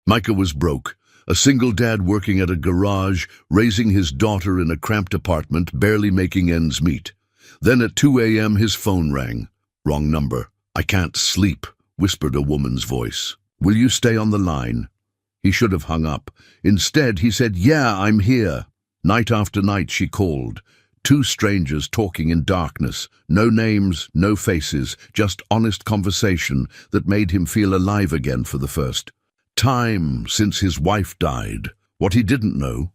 Micah was broke, a single dad working at a garage, raising his daughter in a cramped apartment, barely making ends meet. Then at 2 a.m. his phone rang. Wrong number. "I can't sleep," whispered a woman's voice. "Will you stay on the line?" He should have hung up. Instead, he said, "Yeah, I'm here." Night after night she called. Two strangers talking in darkness. No names, no faces, just honest conversation that made him feel alive again for the first time since his wife died. What he didn't know,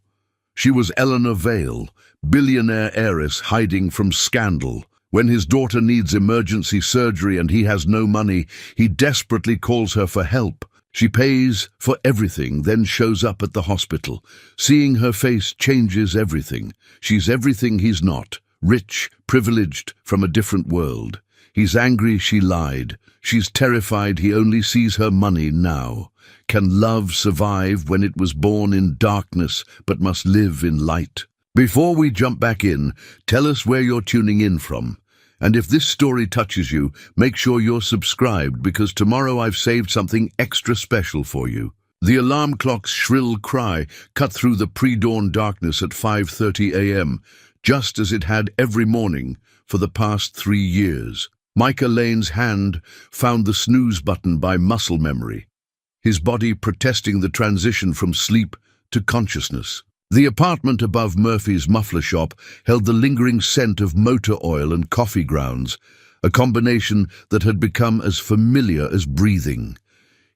she was Eleanor Vale, billionaire heiress hiding from scandal. When his daughter needs emergency surgery and he has no money, he desperately calls her for help. She pays for everything, then shows up at the hospital. Seeing her face changes everything. She's everything he's not. Rich, privileged, from a different world. He's angry she lied. She's terrified he only sees her money now. Can love survive when it was born in darkness but must live in light? Before we jump back in, tell us where you're tuning in from. And if this story touches you, make sure you're subscribed, because tomorrow I've saved something extra special for you. The alarm clock's shrill cry cut through the pre-dawn darkness at 5:30 a.m., just as it had every morning for the past 3 years. Micah Lane's hand found the snooze button by muscle memory, his body protesting the transition from sleep to consciousness. The apartment above Murphy's muffler shop held the lingering scent of motor oil and coffee grounds, a combination that had become as familiar as breathing.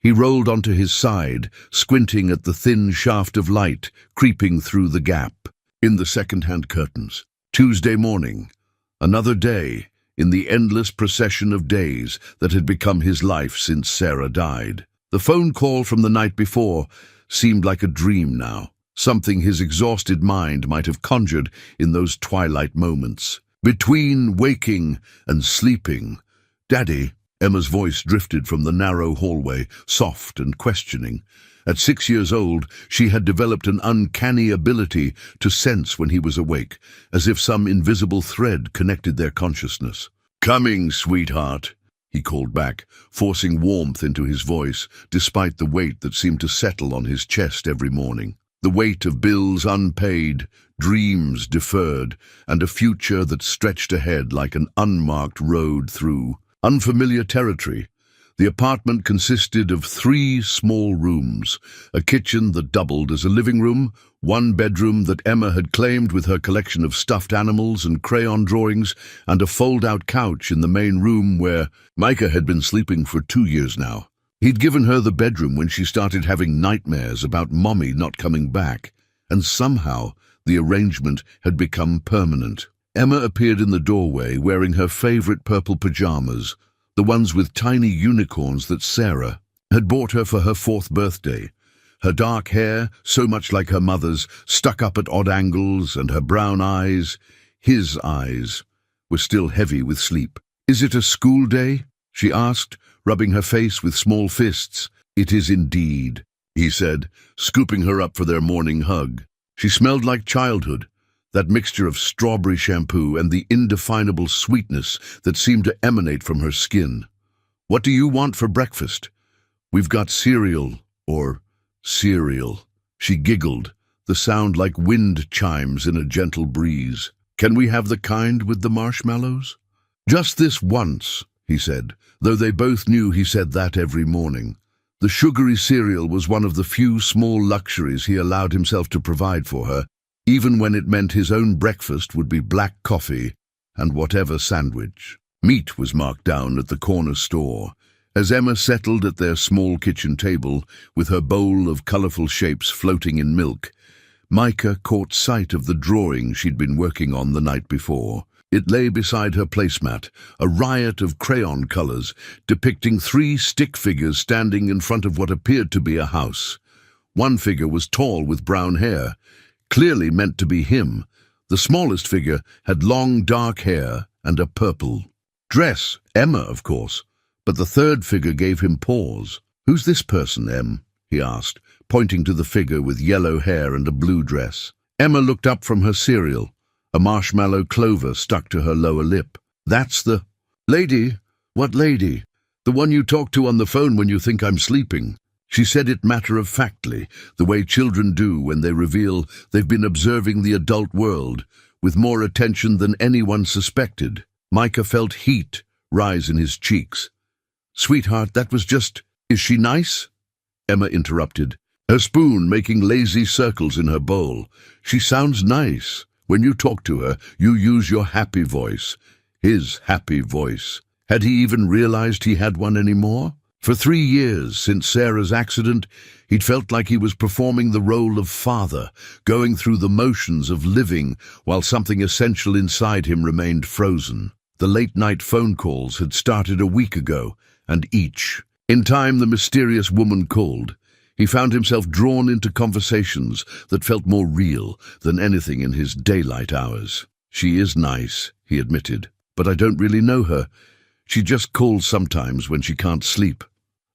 He rolled onto his side, squinting at the thin shaft of light creeping through the gap in the second-hand curtains. Tuesday morning, another day in the endless procession of days that had become his life since Sarah died. The phone call from the night before seemed like a dream now. Something his exhausted mind might have conjured in those twilight moments. Between waking and sleeping, "Daddy," Emma's voice drifted from the narrow hallway, soft and questioning. At 6 years old, she had developed an uncanny ability to sense when he was awake, as if some invisible thread connected their consciousness. "Coming, sweetheart," he called back, forcing warmth into his voice, despite the weight that seemed to settle on his chest every morning. The weight of bills unpaid, dreams deferred, and a future that stretched ahead like an unmarked road through unfamiliar territory. The apartment consisted of 3 small rooms, a kitchen that doubled as a living room, one bedroom that Emma had claimed with her collection of stuffed animals and crayon drawings, and a fold-out couch in the main room where Micah had been sleeping for 2 years now. He'd given her the bedroom when she started having nightmares about Mommy not coming back, and somehow the arrangement had become permanent. Emma appeared in the doorway wearing her favorite purple pajamas, the ones with tiny unicorns that Sarah had bought her for her 4th birthday. Her dark hair, so much like her mother's, stuck up at odd angles, and her brown eyes, his eyes, were still heavy with sleep. "Is it a school day?" she asked, rubbing her face with small fists. "It is indeed," he said, scooping her up for their morning hug. She smelled like childhood, that mixture of strawberry shampoo and the indefinable sweetness that seemed to emanate from her skin. "What do you want for breakfast?" "We've got cereal," or cereal. She giggled, the sound like wind chimes in a gentle breeze. "Can we have the kind with the marshmallows?" "Just this once," he said, though they both knew he said that every morning. The sugary cereal was one of the few small luxuries he allowed himself to provide for her, even when it meant his own breakfast would be black coffee and whatever sandwich. Meat was marked down at the corner store. As Emma settled at their small kitchen table, with her bowl of colorful shapes floating in milk, Micah caught sight of the drawing she'd been working on the night before. It lay beside her placemat, a riot of crayon colors, depicting 3 stick figures standing in front of what appeared to be a house. One figure was tall with brown hair, clearly meant to be him. The smallest figure had long dark hair and a purple dress. Emma, of course. But the third figure gave him pause. "Who's this person, Em?" he asked, pointing to the figure with yellow hair and a blue dress. Emma looked up from her cereal, a marshmallow clover stuck to her lower lip. "That's the lady." "What lady?" "The one you talk to on the phone when you think I'm sleeping." She said it matter-of-factly, the way children do when they reveal they've been observing the adult world, with more attention than anyone suspected. Micah felt heat rise in his cheeks. "Sweetheart, that was just— Is she nice?" Emma interrupted, her spoon making lazy circles in her bowl. "She sounds nice. When you talk to her, you use your happy voice." His happy voice. Had he even realized he had one anymore? For 3 years, since Sarah's accident, he'd felt like he was performing the role of father, going through the motions of living while something essential inside him remained frozen. The late-night phone calls had started a week ago, and in time the mysterious woman called. He found himself drawn into conversations that felt more real than anything in his daylight hours. "She is nice," he admitted, "but I don't really know her. She just calls sometimes when she can't sleep.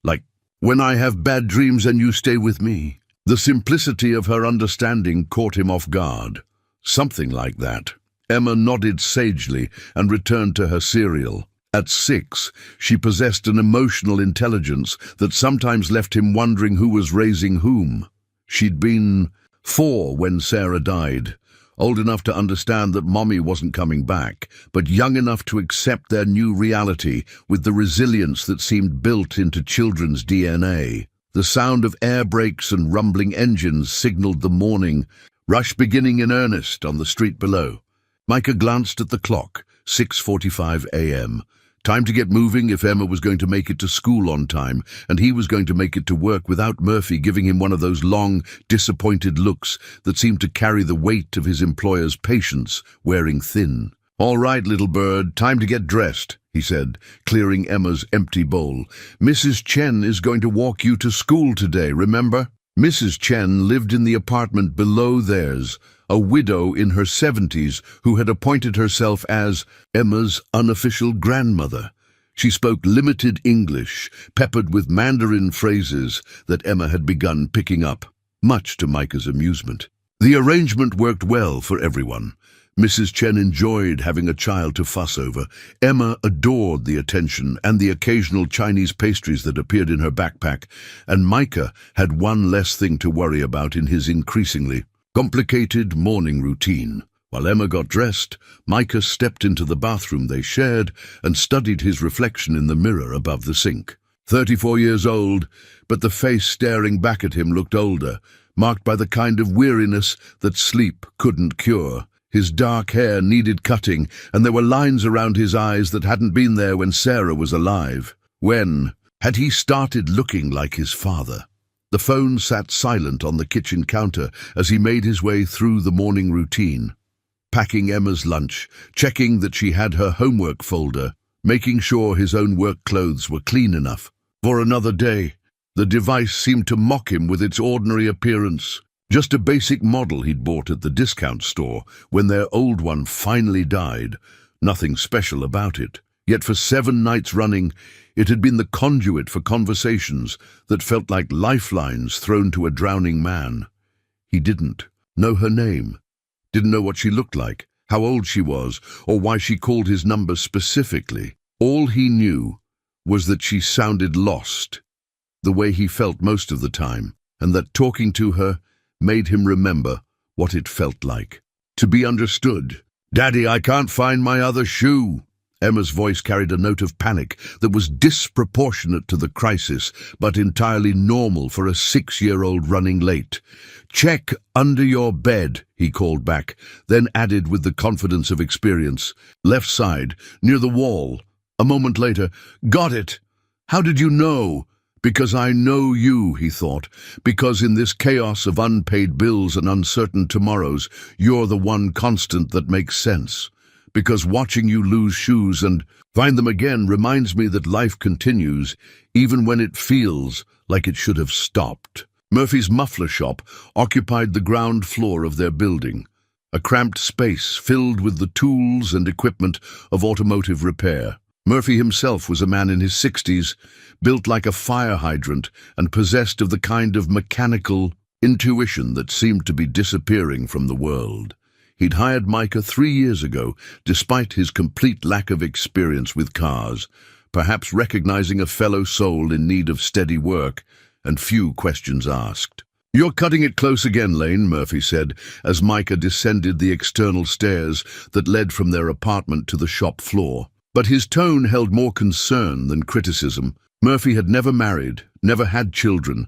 Like, when I have bad dreams and you stay with me." The simplicity of her understanding caught him off guard. Something like that. Emma nodded sagely and returned to her cereal. At 6, she possessed an emotional intelligence that sometimes left him wondering who was raising whom. She'd been 4 when Sarah died, old enough to understand that Mommy wasn't coming back, but young enough to accept their new reality with the resilience that seemed built into children's DNA. The sound of air brakes and rumbling engines signaled the morning rush beginning in earnest on the street below. Micah glanced at the clock, 6:45 a.m. Time to get moving if Emma was going to make it to school on time, and he was going to make it to work without Murphy giving him one of those long, disappointed looks that seemed to carry the weight of his employer's patience, wearing thin. "All right, little bird, time to get dressed," he said, clearing Emma's empty bowl. "Mrs. Chen is going to walk you to school today, remember?" Mrs. Chen lived in the apartment below theirs, a widow in her 70s who had appointed herself as Emma's unofficial grandmother. She spoke limited English, peppered with Mandarin phrases that Emma had begun picking up, much to Micah's amusement. The arrangement worked well for everyone. Mrs. Chen enjoyed having a child to fuss over. Emma adored the attention and the occasional Chinese pastries that appeared in her backpack, and Micah had one less thing to worry about in his increasingly complicated morning routine. While Emma got dressed, Micah stepped into the bathroom they shared and studied his reflection in the mirror above the sink. 34 years old, but the face staring back at him looked older, marked by the kind of weariness that sleep couldn't cure. His dark hair needed cutting, and there were lines around his eyes that hadn't been there when Sarah was alive. When had he started looking like his father? The phone sat silent on the kitchen counter as he made his way through the morning routine, packing Emma's lunch, checking that she had her homework folder, making sure his own work clothes were clean enough. For another day, the device seemed to mock him with its ordinary appearance. Just a basic model he'd bought at the discount store when their old one finally died. Nothing special about it. Yet for 7 nights running, it had been the conduit for conversations that felt like lifelines thrown to a drowning man. He didn't know her name, didn't know what she looked like, how old she was, or why she called his number specifically. All he knew was that she sounded lost, the way he felt most of the time, and that talking to her made him remember what it felt like. To be understood. "Daddy, I can't find my other shoe." Emma's voice carried a note of panic that was disproportionate to the crisis, but entirely normal for a 6-year-old running late. "Check under your bed," he called back, then added with the confidence of experience. "Left side, near the wall." A moment later, "Got it. How did you know?" "Because I know you," he thought. "Because in this chaos of unpaid bills and uncertain tomorrows, you're the one constant that makes sense. Because watching you lose shoes and find them again reminds me that life continues, even when it feels like it should have stopped." Murphy's muffler shop occupied the ground floor of their building, a cramped space filled with the tools and equipment of automotive repair. Murphy himself was a man in his 60s, built like a fire hydrant and possessed of the kind of mechanical intuition that seemed to be disappearing from the world. He'd hired Micah 3 years ago, despite his complete lack of experience with cars, perhaps recognizing a fellow soul in need of steady work, and few questions asked. "You're cutting it close again, Lane," Murphy said, as Micah descended the external stairs that led from their apartment to the shop floor. But his tone held more concern than criticism. Murphy had never married, never had children,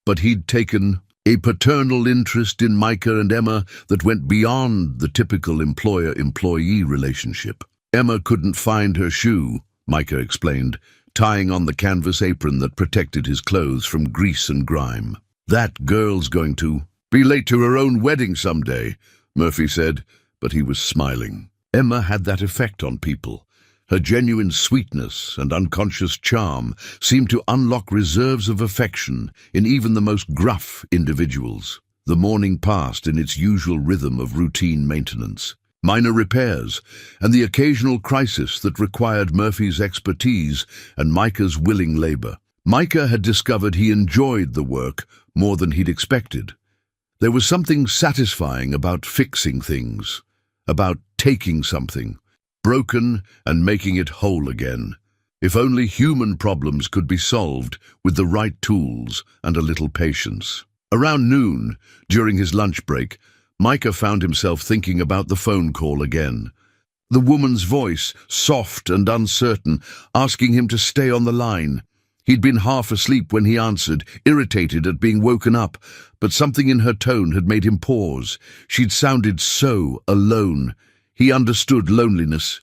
but he'd taken a paternal interest in Micah and Emma that went beyond the typical employer-employee relationship. "Emma couldn't find her shoe," Micah explained, tying on the canvas apron that protected his clothes from grease and grime. "That girl's going to be late to her own wedding someday," Murphy said, but he was smiling. Emma had that effect on people. Her genuine sweetness and unconscious charm seemed to unlock reserves of affection in even the most gruff individuals. The morning passed in its usual rhythm of routine maintenance. Minor repairs, and the occasional crisis that required Murphy's expertise and Micah's willing labor. Micah had discovered he enjoyed the work more than he'd expected. There was something satisfying about fixing things, about taking something broken and making it whole again. If only human problems could be solved with the right tools and a little patience. Around noon, during his lunch break, Micah found himself thinking about the phone call again. The woman's voice, soft and uncertain, asking him to stay on the line. He'd been half asleep when he answered, irritated at being woken up, but something in her tone had made him pause. She'd sounded so alone. He understood loneliness.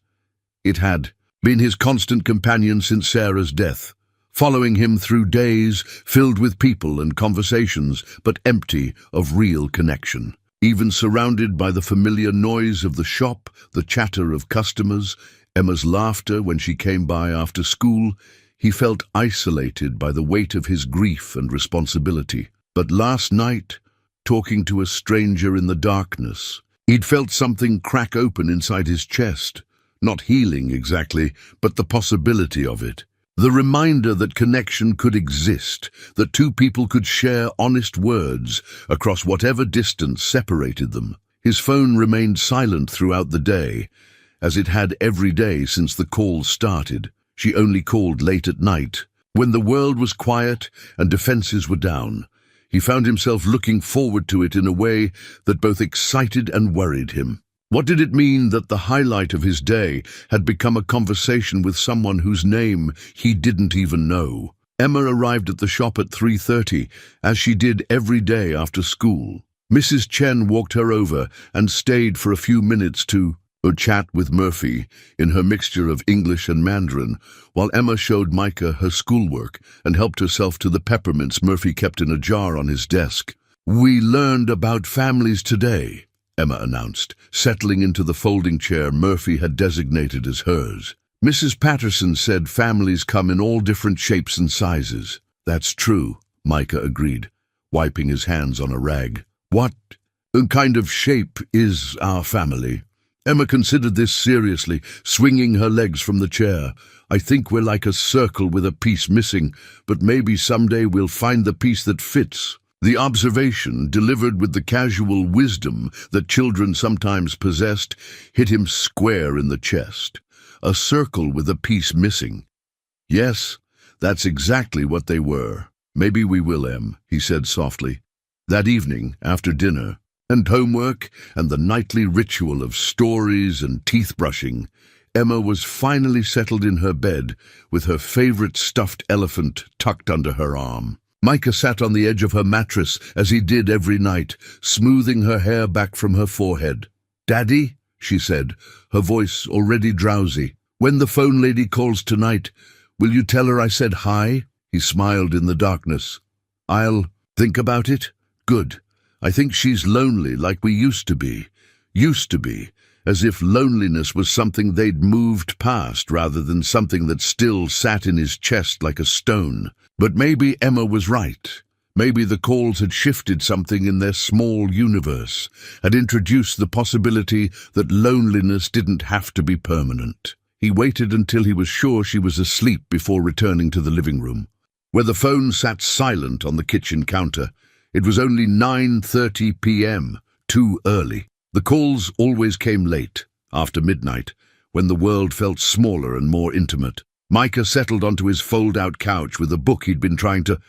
It had been his constant companion since Sarah's death, following him through days filled with people and conversations, but empty of real connection. Even surrounded by the familiar noise of the shop, the chatter of customers, Emma's laughter when she came by after school, he felt isolated by the weight of his grief and responsibility. But last night, talking to a stranger in the darkness, he'd felt something crack open inside his chest. Not healing exactly, but the possibility of it. The reminder that connection could exist, that two people could share honest words across whatever distance separated them. His phone remained silent throughout the day, as it had every day since the calls started. She only called late at night, when the world was quiet and defenses were down. He found himself looking forward to it in a way that both excited and worried him. What did it mean that the highlight of his day had become a conversation with someone whose name he didn't even know? Emma arrived at the shop at 3:30, as she did every day after school. Mrs. Chen walked her over and stayed for a few minutes to chat with Murphy in her mixture of English and Mandarin, while Emma showed Micah her schoolwork and helped herself to the peppermints Murphy kept in a jar on his desk. "We learned about families today," Emma announced, settling into the folding chair Murphy had designated as hers. "Mrs. Patterson said families come in all different shapes and sizes." "That's true," Micah agreed, wiping his hands on a rag. "What kind of shape is our family?" Emma considered this seriously, swinging her legs from the chair. "I think we're like a circle with a piece missing, but maybe someday we'll find the piece that fits." The observation, delivered with the casual wisdom that children sometimes possessed, hit him square in the chest. A circle with a piece missing. "Yes, that's exactly what they were. Maybe we will, Em," he said softly. That evening, after dinner, and homework, and the nightly ritual of stories and teeth-brushing, Emma was finally settled in her bed with her favorite stuffed elephant tucked under her arm. Micah sat on the edge of her mattress as he did every night, smoothing her hair back from her forehead. "Daddy," she said, her voice already drowsy, "when the phone lady calls tonight, will you tell her I said hi?" He smiled in the darkness. "I'll think about it." "Good. I think she's lonely like we used to be, as if loneliness was something they'd moved past rather than something that still sat in his chest like a stone. But maybe Emma was right. Maybe the calls had shifted something in their small universe, had introduced the possibility that loneliness didn't have to be permanent. He waited until he was sure she was asleep before returning to the living room, where the phone sat silent on the kitchen counter. It was only 9:30 p.m., too early. The calls always came late, after midnight, when the world felt smaller and more intimate. Micah settled onto his fold-out couch with a book he'd been trying to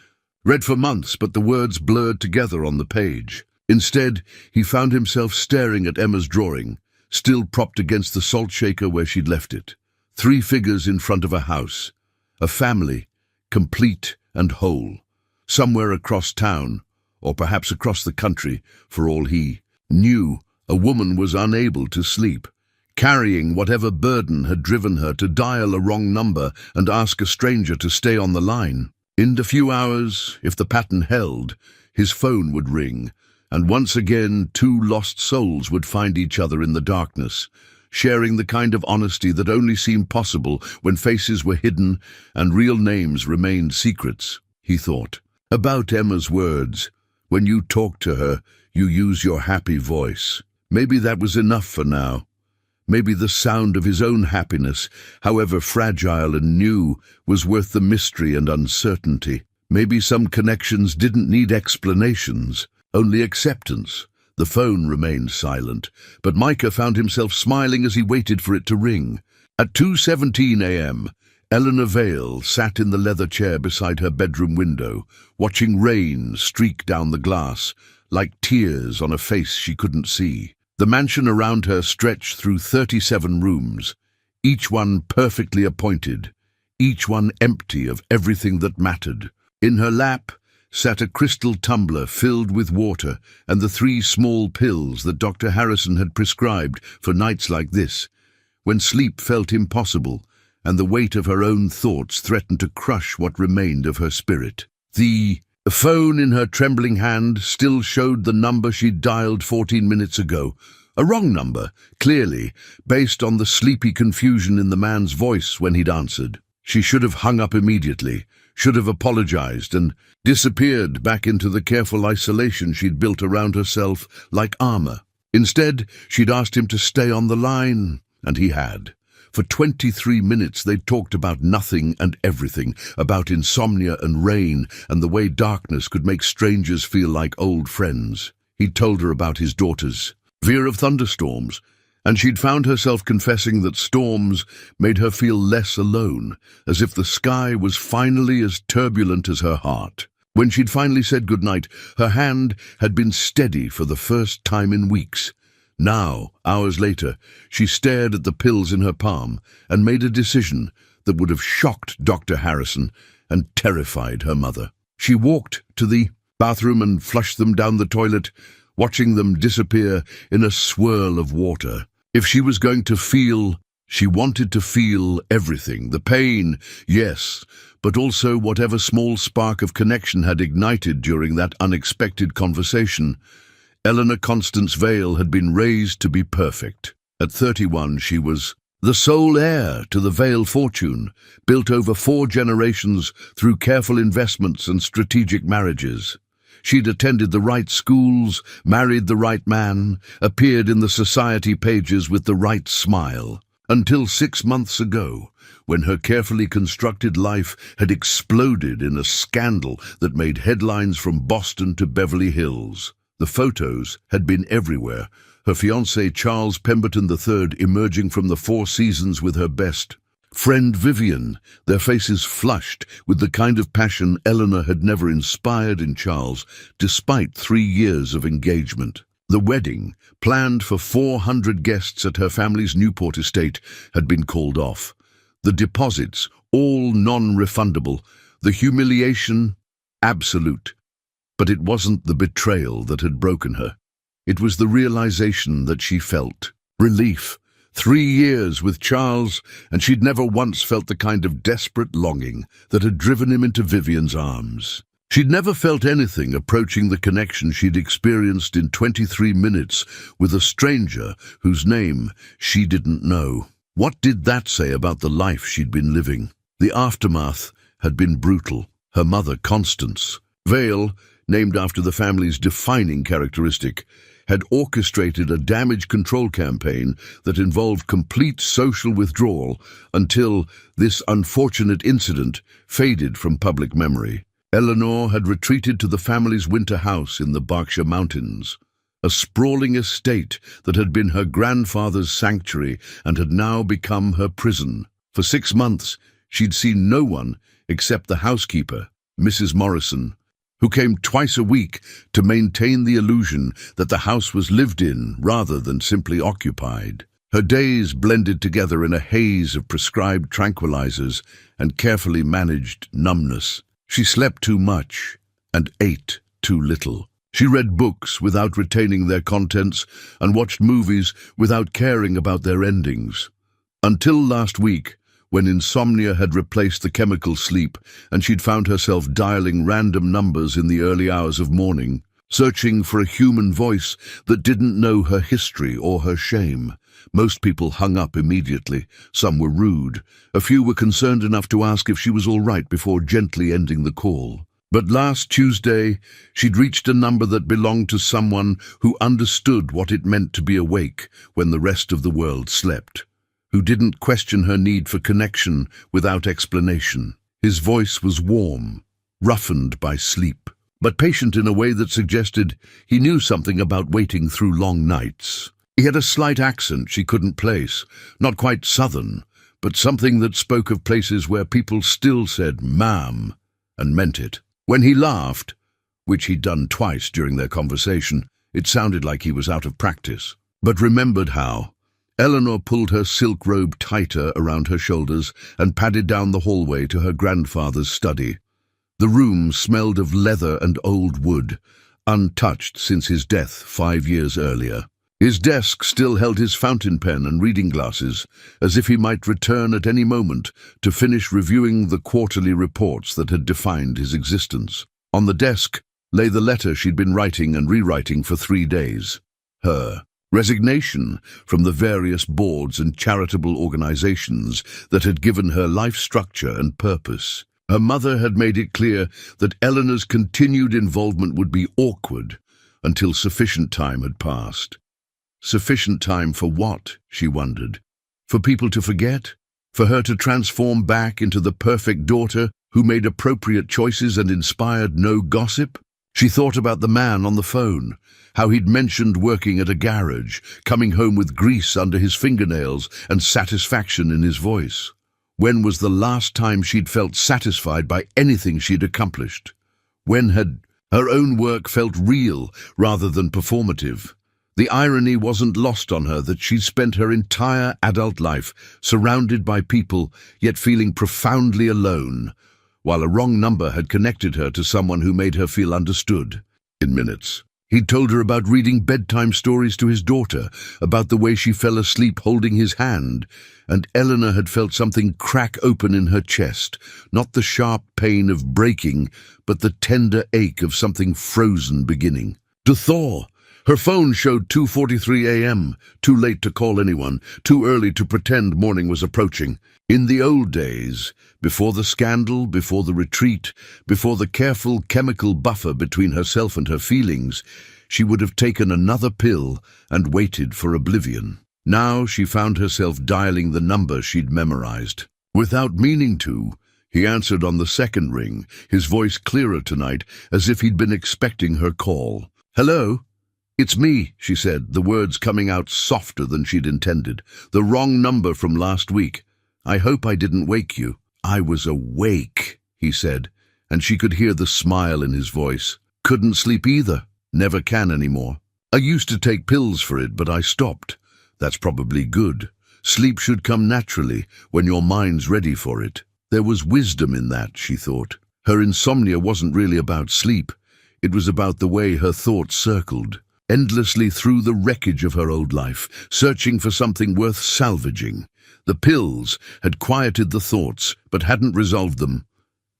Read for months, but the words blurred together on the page. Instead, he found himself staring at Emma's drawing, still propped against the salt shaker where she'd left it. 3 figures in front of a house. A family, complete and whole. Somewhere across town, or perhaps across the country, for all he knew, a woman was unable to sleep, carrying whatever burden had driven her to dial a wrong number and ask a stranger to stay on the line. In a few hours, if the pattern held, his phone would ring, and once again 2 lost souls would find each other in the darkness, sharing the kind of honesty that only seemed possible when faces were hidden and real names remained secrets. He thought about Emma's words. When you talk to her, you use your happy voice. Maybe that was enough for now. Maybe the sound of his own happiness, however fragile and new, was worth the mystery and uncertainty. Maybe some connections didn't need explanations, only acceptance. The phone remained silent, but Micah found himself smiling as he waited for it to ring. At 2:17 a.m., Eleanor Vale sat in the leather chair beside her bedroom window, watching rain streak down the glass, like tears on a face she couldn't see. The mansion around her stretched through 37 rooms, each one perfectly appointed, each one empty of everything that mattered. In her lap sat a crystal tumbler filled with water and the 3 small pills that Dr. Harrison had prescribed for nights like this, when sleep felt impossible and the weight of her own thoughts threatened to crush what remained of her spirit. The phone in her trembling hand still showed the number she'd dialed 14 minutes ago. A wrong number, clearly, based on the sleepy confusion in the man's voice when he'd answered. She should have hung up immediately, should have apologized, and disappeared back into the careful isolation she'd built around herself like armor. Instead, she'd asked him to stay on the line, and he had. For 23 minutes they'd talked about nothing and everything, about insomnia and rain and the way darkness could make strangers feel like old friends. He'd told her about his daughters, fear of thunderstorms, and she'd found herself confessing that storms made her feel less alone, as if the sky was finally as turbulent as her heart. When she'd finally said goodnight, her hand had been steady for the first time in weeks. Now, hours later, she stared at the pills in her palm and made a decision that would have shocked Dr. Harrison and terrified her mother. She walked to the bathroom and flushed them down the toilet, watching them disappear in a swirl of water. If she was going to feel, she wanted to feel everything. The pain, yes, but also whatever small spark of connection had ignited during that unexpected conversation. Eleanor Constance Vale had been raised to be perfect. At 31, she was the sole heir to the Vale fortune, built over 4 generations through careful investments and strategic marriages. She'd attended the right schools, married the right man, appeared in the society pages with the right smile. Until 6 months ago, when her carefully constructed life had exploded in a scandal that made headlines from Boston to Beverly Hills. The photos had been everywhere, her fiancé Charles Pemberton III emerging from the Four Seasons with her best friend Vivian, their faces flushed with the kind of passion Eleanor had never inspired in Charles, despite 3 years of engagement. The wedding, planned for 400 guests at her family's Newport estate, had been called off. The deposits, all non-refundable, the humiliation, absolute. But it wasn't the betrayal that had broken her. It was the realization that she felt. Relief. 3 years with Charles, and she'd never once felt the kind of desperate longing that had driven him into Vivian's arms. She'd never felt anything approaching the connection she'd experienced in 23 minutes with a stranger whose name she didn't know. What did that say about the life she'd been living? The aftermath had been brutal. Her mother, Constance Vale, named after the family's defining characteristic, had orchestrated a damage control campaign that involved complete social withdrawal until this unfortunate incident faded from public memory. Eleanor had retreated to the family's winter house in the Berkshire Mountains, a sprawling estate that had been her grandfather's sanctuary and had now become her prison. For 6 months, she'd seen no one except the housekeeper, Mrs. Morrison, who came twice a week to maintain the illusion that the house was lived in rather than simply occupied. Her days blended together in a haze of prescribed tranquilizers and carefully managed numbness. She slept too much and ate too little. She read books without retaining their contents and watched movies without caring about their endings. Until last week, when insomnia had replaced the chemical sleep and she'd found herself dialing random numbers in the early hours of morning, searching for a human voice that didn't know her history or her shame. Most people hung up immediately. Some were rude. A few were concerned enough to ask if she was all right before gently ending the call. But last Tuesday, she'd reached a number that belonged to someone who understood what it meant to be awake when the rest of the world slept, who didn't question her need for connection without explanation. His voice was warm, roughened by sleep, but patient in a way that suggested he knew something about waiting through long nights. He had a slight accent she couldn't place, not quite southern, but something that spoke of places where people still said "ma'am" and meant it. When he laughed, which he'd done twice during their conversation, it sounded like he was out of practice. But remembered how. Eleanor pulled her silk robe tighter around her shoulders and padded down the hallway to her grandfather's study. The room smelled of leather and old wood, untouched since his death 5 years earlier. His desk still held his fountain pen and reading glasses, as if he might return at any moment to finish reviewing the quarterly reports that had defined his existence. On the desk lay the letter she'd been writing and rewriting for 3 days. Her resignation from the various boards and charitable organizations that had given her life structure and purpose. Her mother had made it clear that Eleanor's continued involvement would be awkward until sufficient time had passed. Sufficient time for what, she wondered? For people to forget? For her to transform back into the perfect daughter who made appropriate choices and inspired no gossip? She thought about the man on the phone, how he'd mentioned working at a garage, coming home with grease under his fingernails and satisfaction in his voice. When was the last time she'd felt satisfied by anything she'd accomplished? When had her own work felt real rather than performative? The irony wasn't lost on her that she'd spent her entire adult life surrounded by people, yet feeling profoundly alone, while a wrong number had connected her to someone who made her feel understood. In minutes, he'd told her about reading bedtime stories to his daughter, about the way she fell asleep holding his hand, and Eleanor had felt something crack open in her chest, not the sharp pain of breaking, but the tender ache of something frozen beginning. To Thor! Her phone showed 2:43 a.m., too late to call anyone, too early to pretend morning was approaching. In the old days, before the scandal, before the retreat, before the careful chemical buffer between herself and her feelings, she would have taken another pill and waited for oblivion. Now she found herself dialing the number she'd memorized. Without meaning to, he answered on the second ring, his voice clearer tonight, as if he'd been expecting her call. "Hello?" "It's me," she said, the words coming out softer than she'd intended. "The wrong number from last week. I hope I didn't wake you." "I was awake," he said, and she could hear the smile in his voice. "Couldn't sleep either. Never can anymore. I used to take pills for it, but I stopped. That's probably good. Sleep should come naturally when your mind's ready for it." There was wisdom in that, she thought. Her insomnia wasn't really about sleep. It was about the way her thoughts circled endlessly through the wreckage of her old life, searching for something worth salvaging. The pills had quieted the thoughts, but hadn't resolved them.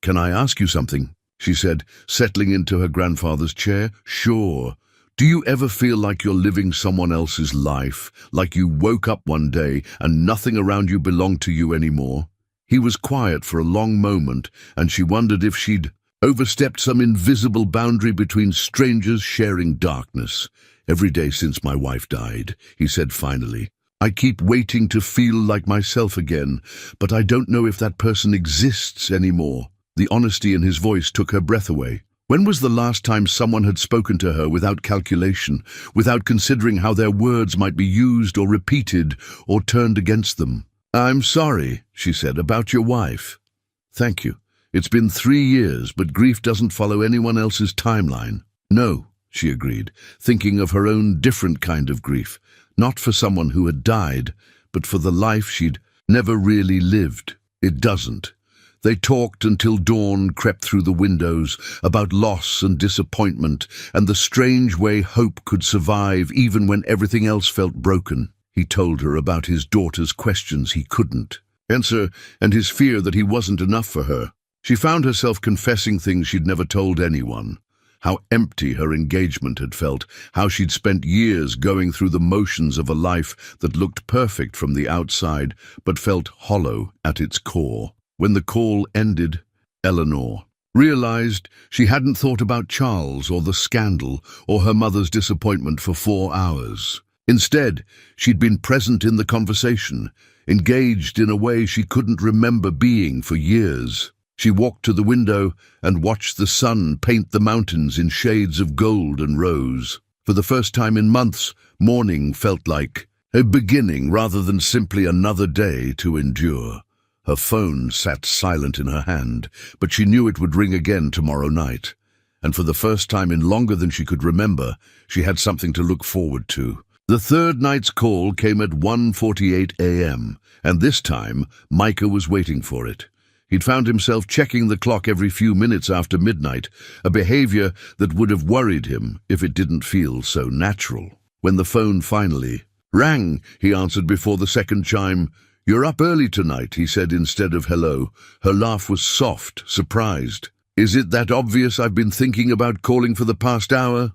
"Can I ask you something?" she said, settling into her grandfather's chair. "Sure. Do you ever feel like you're living someone else's life, like you woke up one day and nothing around you belonged to you anymore?" He was quiet for a long moment, and she wondered if she'd overstepped some invisible boundary between strangers sharing darkness. "Every day since my wife died," he said finally, "I keep waiting to feel like myself again, but I don't know if that person exists anymore." The honesty in his voice took her breath away. When was the last time someone had spoken to her without calculation, without considering how their words might be used or repeated or turned against them? "I'm sorry," she said, "about your wife." "Thank you." It's been 3 years, but grief doesn't follow anyone else's timeline. No, she agreed, thinking of her own different kind of grief, not for someone who had died, but for the life she'd never really lived. It doesn't. They talked until dawn crept through the windows about loss and disappointment and the strange way hope could survive even when everything else felt broken. He told her about his daughter's questions he couldn't answer and his fear that he wasn't enough for her. She found herself confessing things she'd never told anyone. How empty her engagement had felt, how she'd spent years going through the motions of a life that looked perfect from the outside but felt hollow at its core. When the call ended, Eleanor realized she hadn't thought about Charles or the scandal or her mother's disappointment for 4 hours. Instead, she'd been present in the conversation, engaged in a way she couldn't remember being for years. She walked to the window and watched the sun paint the mountains in shades of gold and rose. For the first time in months, morning felt like a beginning rather than simply another day to endure. Her phone sat silent in her hand, but she knew it would ring again tomorrow night. And for the first time in longer than she could remember, she had something to look forward to. The third night's call came at 1:48 a.m., and this time Micah was waiting for it. He'd found himself checking the clock every few minutes after midnight, a behavior that would have worried him if it didn't feel so natural. When the phone finally rang, he answered before the second chime. "You're up early tonight," he said instead of hello. Her laugh was soft, surprised. "Is it that obvious I've been thinking about calling for the past hour?"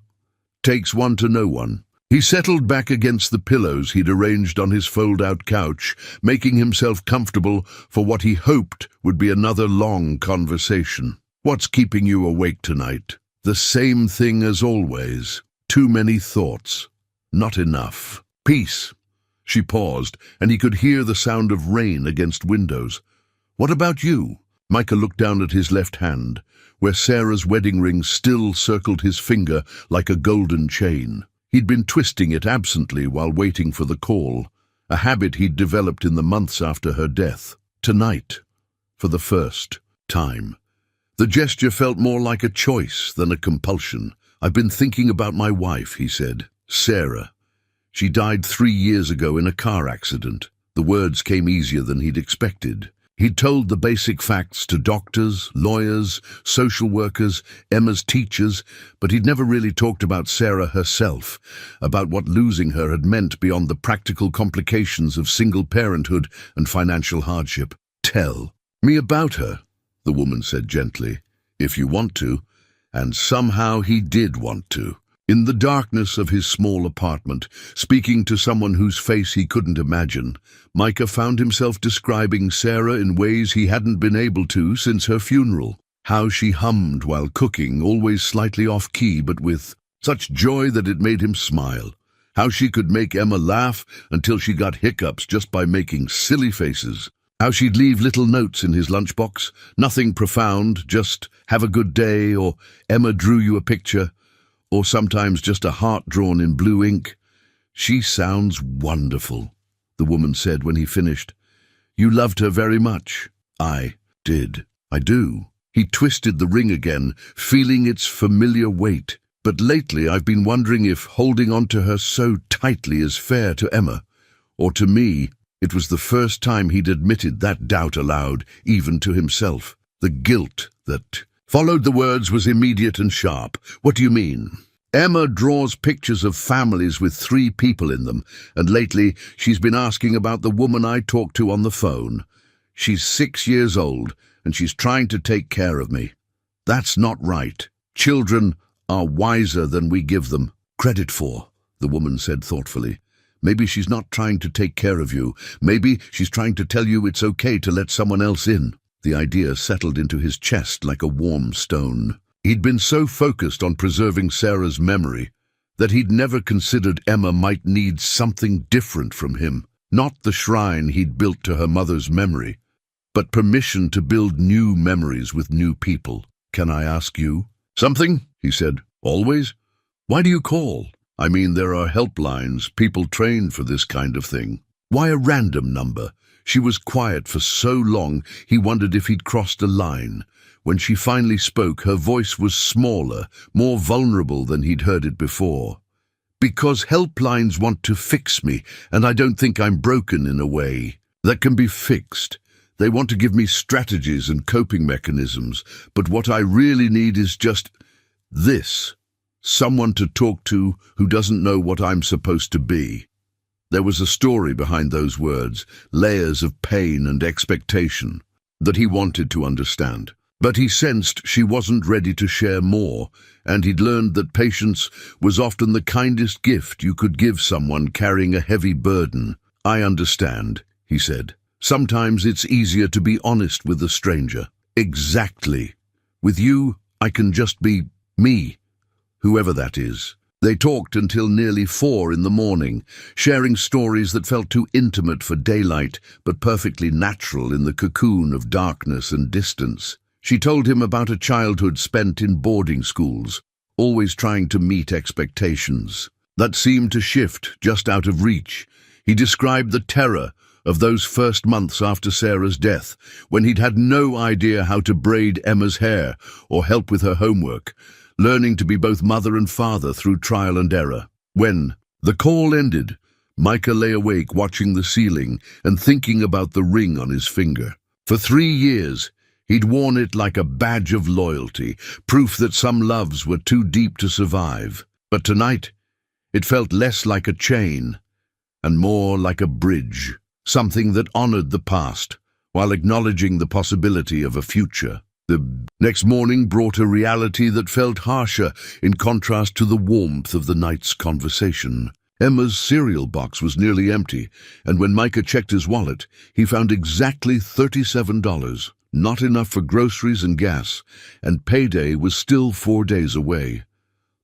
"Takes one to know one." He settled back against the pillows he'd arranged on his fold-out couch, making himself comfortable for what he hoped would be another long conversation. "What's keeping you awake tonight?" "The same thing as always. Too many thoughts. Not enough. Peace." She paused, and he could hear the sound of rain against windows. "What about you?" Micah looked down at his left hand, where Sarah's wedding ring still circled his finger like a golden chain. He'd been twisting it absently while waiting for the call, a habit he'd developed in the months after her death. Tonight, for the first time. The gesture felt more like a choice than a compulsion. "I've been thinking about my wife," he said. "Sarah. She died 3 years ago in a car accident." The words came easier than he'd expected. He'd told the basic facts to doctors, lawyers, social workers, Emma's teachers, but he'd never really talked about Sarah herself, about what losing her had meant beyond the practical complications of single parenthood and financial hardship. "Tell me about her," the woman said gently, "if you want to." And somehow he did want to. In the darkness of his small apartment, speaking to someone whose face he couldn't imagine, Micah found himself describing Sarah in ways he hadn't been able to since her funeral. How she hummed while cooking, always slightly off-key but with such joy that it made him smile. How she could make Emma laugh until she got hiccups just by making silly faces. How she'd leave little notes in his lunchbox, nothing profound, just "have a good day" or "Emma drew you a picture," or sometimes just a heart drawn in blue ink. "She sounds wonderful," the woman said when he finished. "You loved her very much." "I did. I do." He twisted the ring again, feeling its familiar weight. "But lately I've been wondering if holding on to her so tightly is fair to Emma, or to me." It was the first time he'd admitted that doubt aloud, even to himself. The guilt that followed the words was immediate and sharp. "What do you mean?" "Emma draws pictures of families with 3 people in them, and lately she's been asking about the woman I talked to on the phone. She's 6 years old, and she's trying to take care of me. That's not right. Children are wiser than we give them credit for," the woman said thoughtfully. "Maybe she's not trying to take care of you. Maybe she's trying to tell you it's okay to let someone else in." The idea settled into his chest like a warm stone. He'd been so focused on preserving Sarah's memory that he'd never considered Emma might need something different from him. Not the shrine he'd built to her mother's memory, but permission to build new memories with new people. "Can I ask you something?" he said. "Always? Why do you call? I mean, there are helplines, people trained for this kind of thing. Why a random number?" She was quiet for so long he wondered if he'd crossed a line. When she finally spoke, her voice was smaller, more vulnerable than he'd heard it before. "Because helplines want to fix me, and I don't think I'm broken in a way that can be fixed. They want to give me strategies and coping mechanisms, but what I really need is just this. Someone to talk to who doesn't know what I'm supposed to be." There was a story behind those words, layers of pain and expectation that he wanted to understand. But he sensed she wasn't ready to share more, and he'd learned that patience was often the kindest gift you could give someone carrying a heavy burden. "I understand," he said. "Sometimes it's easier to be honest with a stranger." "Exactly. With you, I can just be me, whoever that is." They talked until nearly 4 in the morning, sharing stories that felt too intimate for daylight, but perfectly natural in the cocoon of darkness and distance. She told him about a childhood spent in boarding schools, always trying to meet expectations that seemed to shift just out of reach. He described the terror of those first months after Sarah's death, when he'd had no idea how to braid Emma's hair or help with her homework, learning to be both mother and father through trial and error. When the call ended, Micah lay awake watching the ceiling and thinking about the ring on his finger. For 3 years, he'd worn it like a badge of loyalty, proof that some loves were too deep to survive. But tonight, it felt less like a chain and more like a bridge, something that honored the past while acknowledging the possibility of a future. The next morning brought a reality that felt harsher in contrast to the warmth of the night's conversation. Emma's cereal box was nearly empty, and when Micah checked his wallet, he found exactly $37, not enough for groceries and gas, and payday was still 4 days away.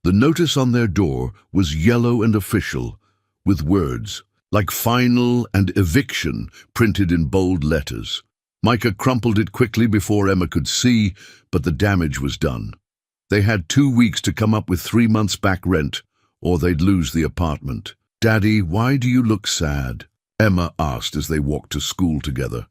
The notice on their door was yellow and official, with words like "final" and "eviction" printed in bold letters. Micah crumpled it quickly before Emma could see, but the damage was done. They had 2 weeks to come up with 3 months back rent, or they'd lose the apartment. "Daddy, why do you look sad?" Emma asked as they walked to school together.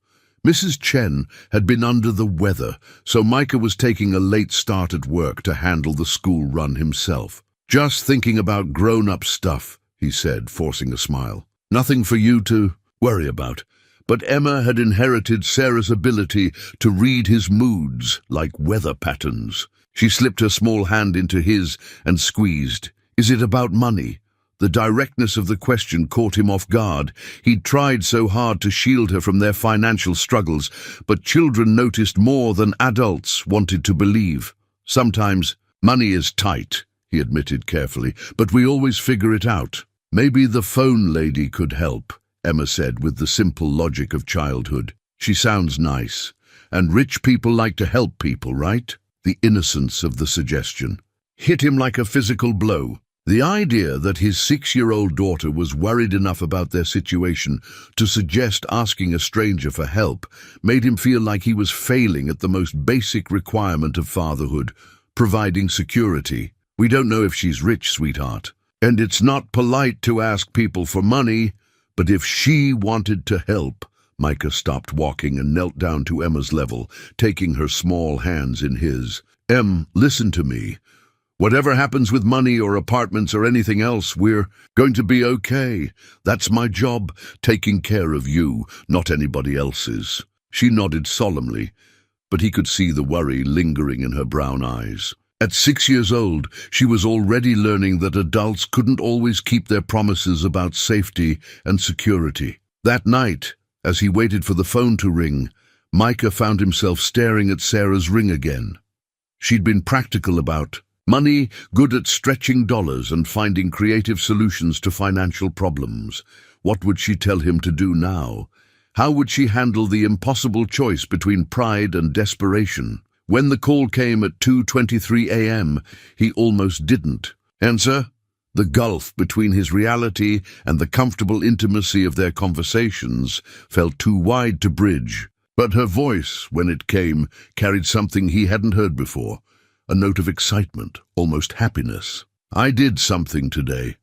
Mrs. Chen had been under the weather, so Micah was taking a late start at work to handle the school run himself. "Just thinking about grown-up stuff," he said, forcing a smile. "Nothing for you to worry about." But Emma had inherited Sarah's ability to read his moods like weather patterns. She slipped her small hand into his and squeezed. "Is it about money?" The directness of the question caught him off guard. He'd tried so hard to shield her from their financial struggles, but children noticed more than adults wanted to believe. "Sometimes money is tight," he admitted carefully, "but we always figure it out." "Maybe the phone lady could help," Emma said with the simple logic of childhood. "She sounds nice, and rich people like to help people, right?" The innocence of the suggestion hit him like a physical blow. The idea that his 6-year-old daughter was worried enough about their situation to suggest asking a stranger for help made him feel like he was failing at the most basic requirement of fatherhood, providing security. "We don't know if she's rich, sweetheart, and it's not polite to ask people for money, but if she wanted to help." Micah stopped walking and knelt down to Emma's level, taking her small hands in his. Listen to me. Whatever happens with money or apartments or anything else, we're going to be okay. That's my job, taking care of you, not anybody else's." She nodded solemnly, but he could see the worry lingering in her brown eyes. At 6 years old, she was already learning that adults couldn't always keep their promises about safety and security. That night, as he waited for the phone to ring, Micah found himself staring at Sarah's ring again. She'd been practical about money, good at stretching dollars and finding creative solutions to financial problems. What would she tell him to do now? How would she handle the impossible choice between pride and desperation? When the call came at 2:23 a.m., he almost didn't answer. The gulf between his reality and the comfortable intimacy of their conversations felt too wide to bridge. But her voice, when it came, carried something he hadn't heard before, a note of excitement, almost happiness. "I did something today,"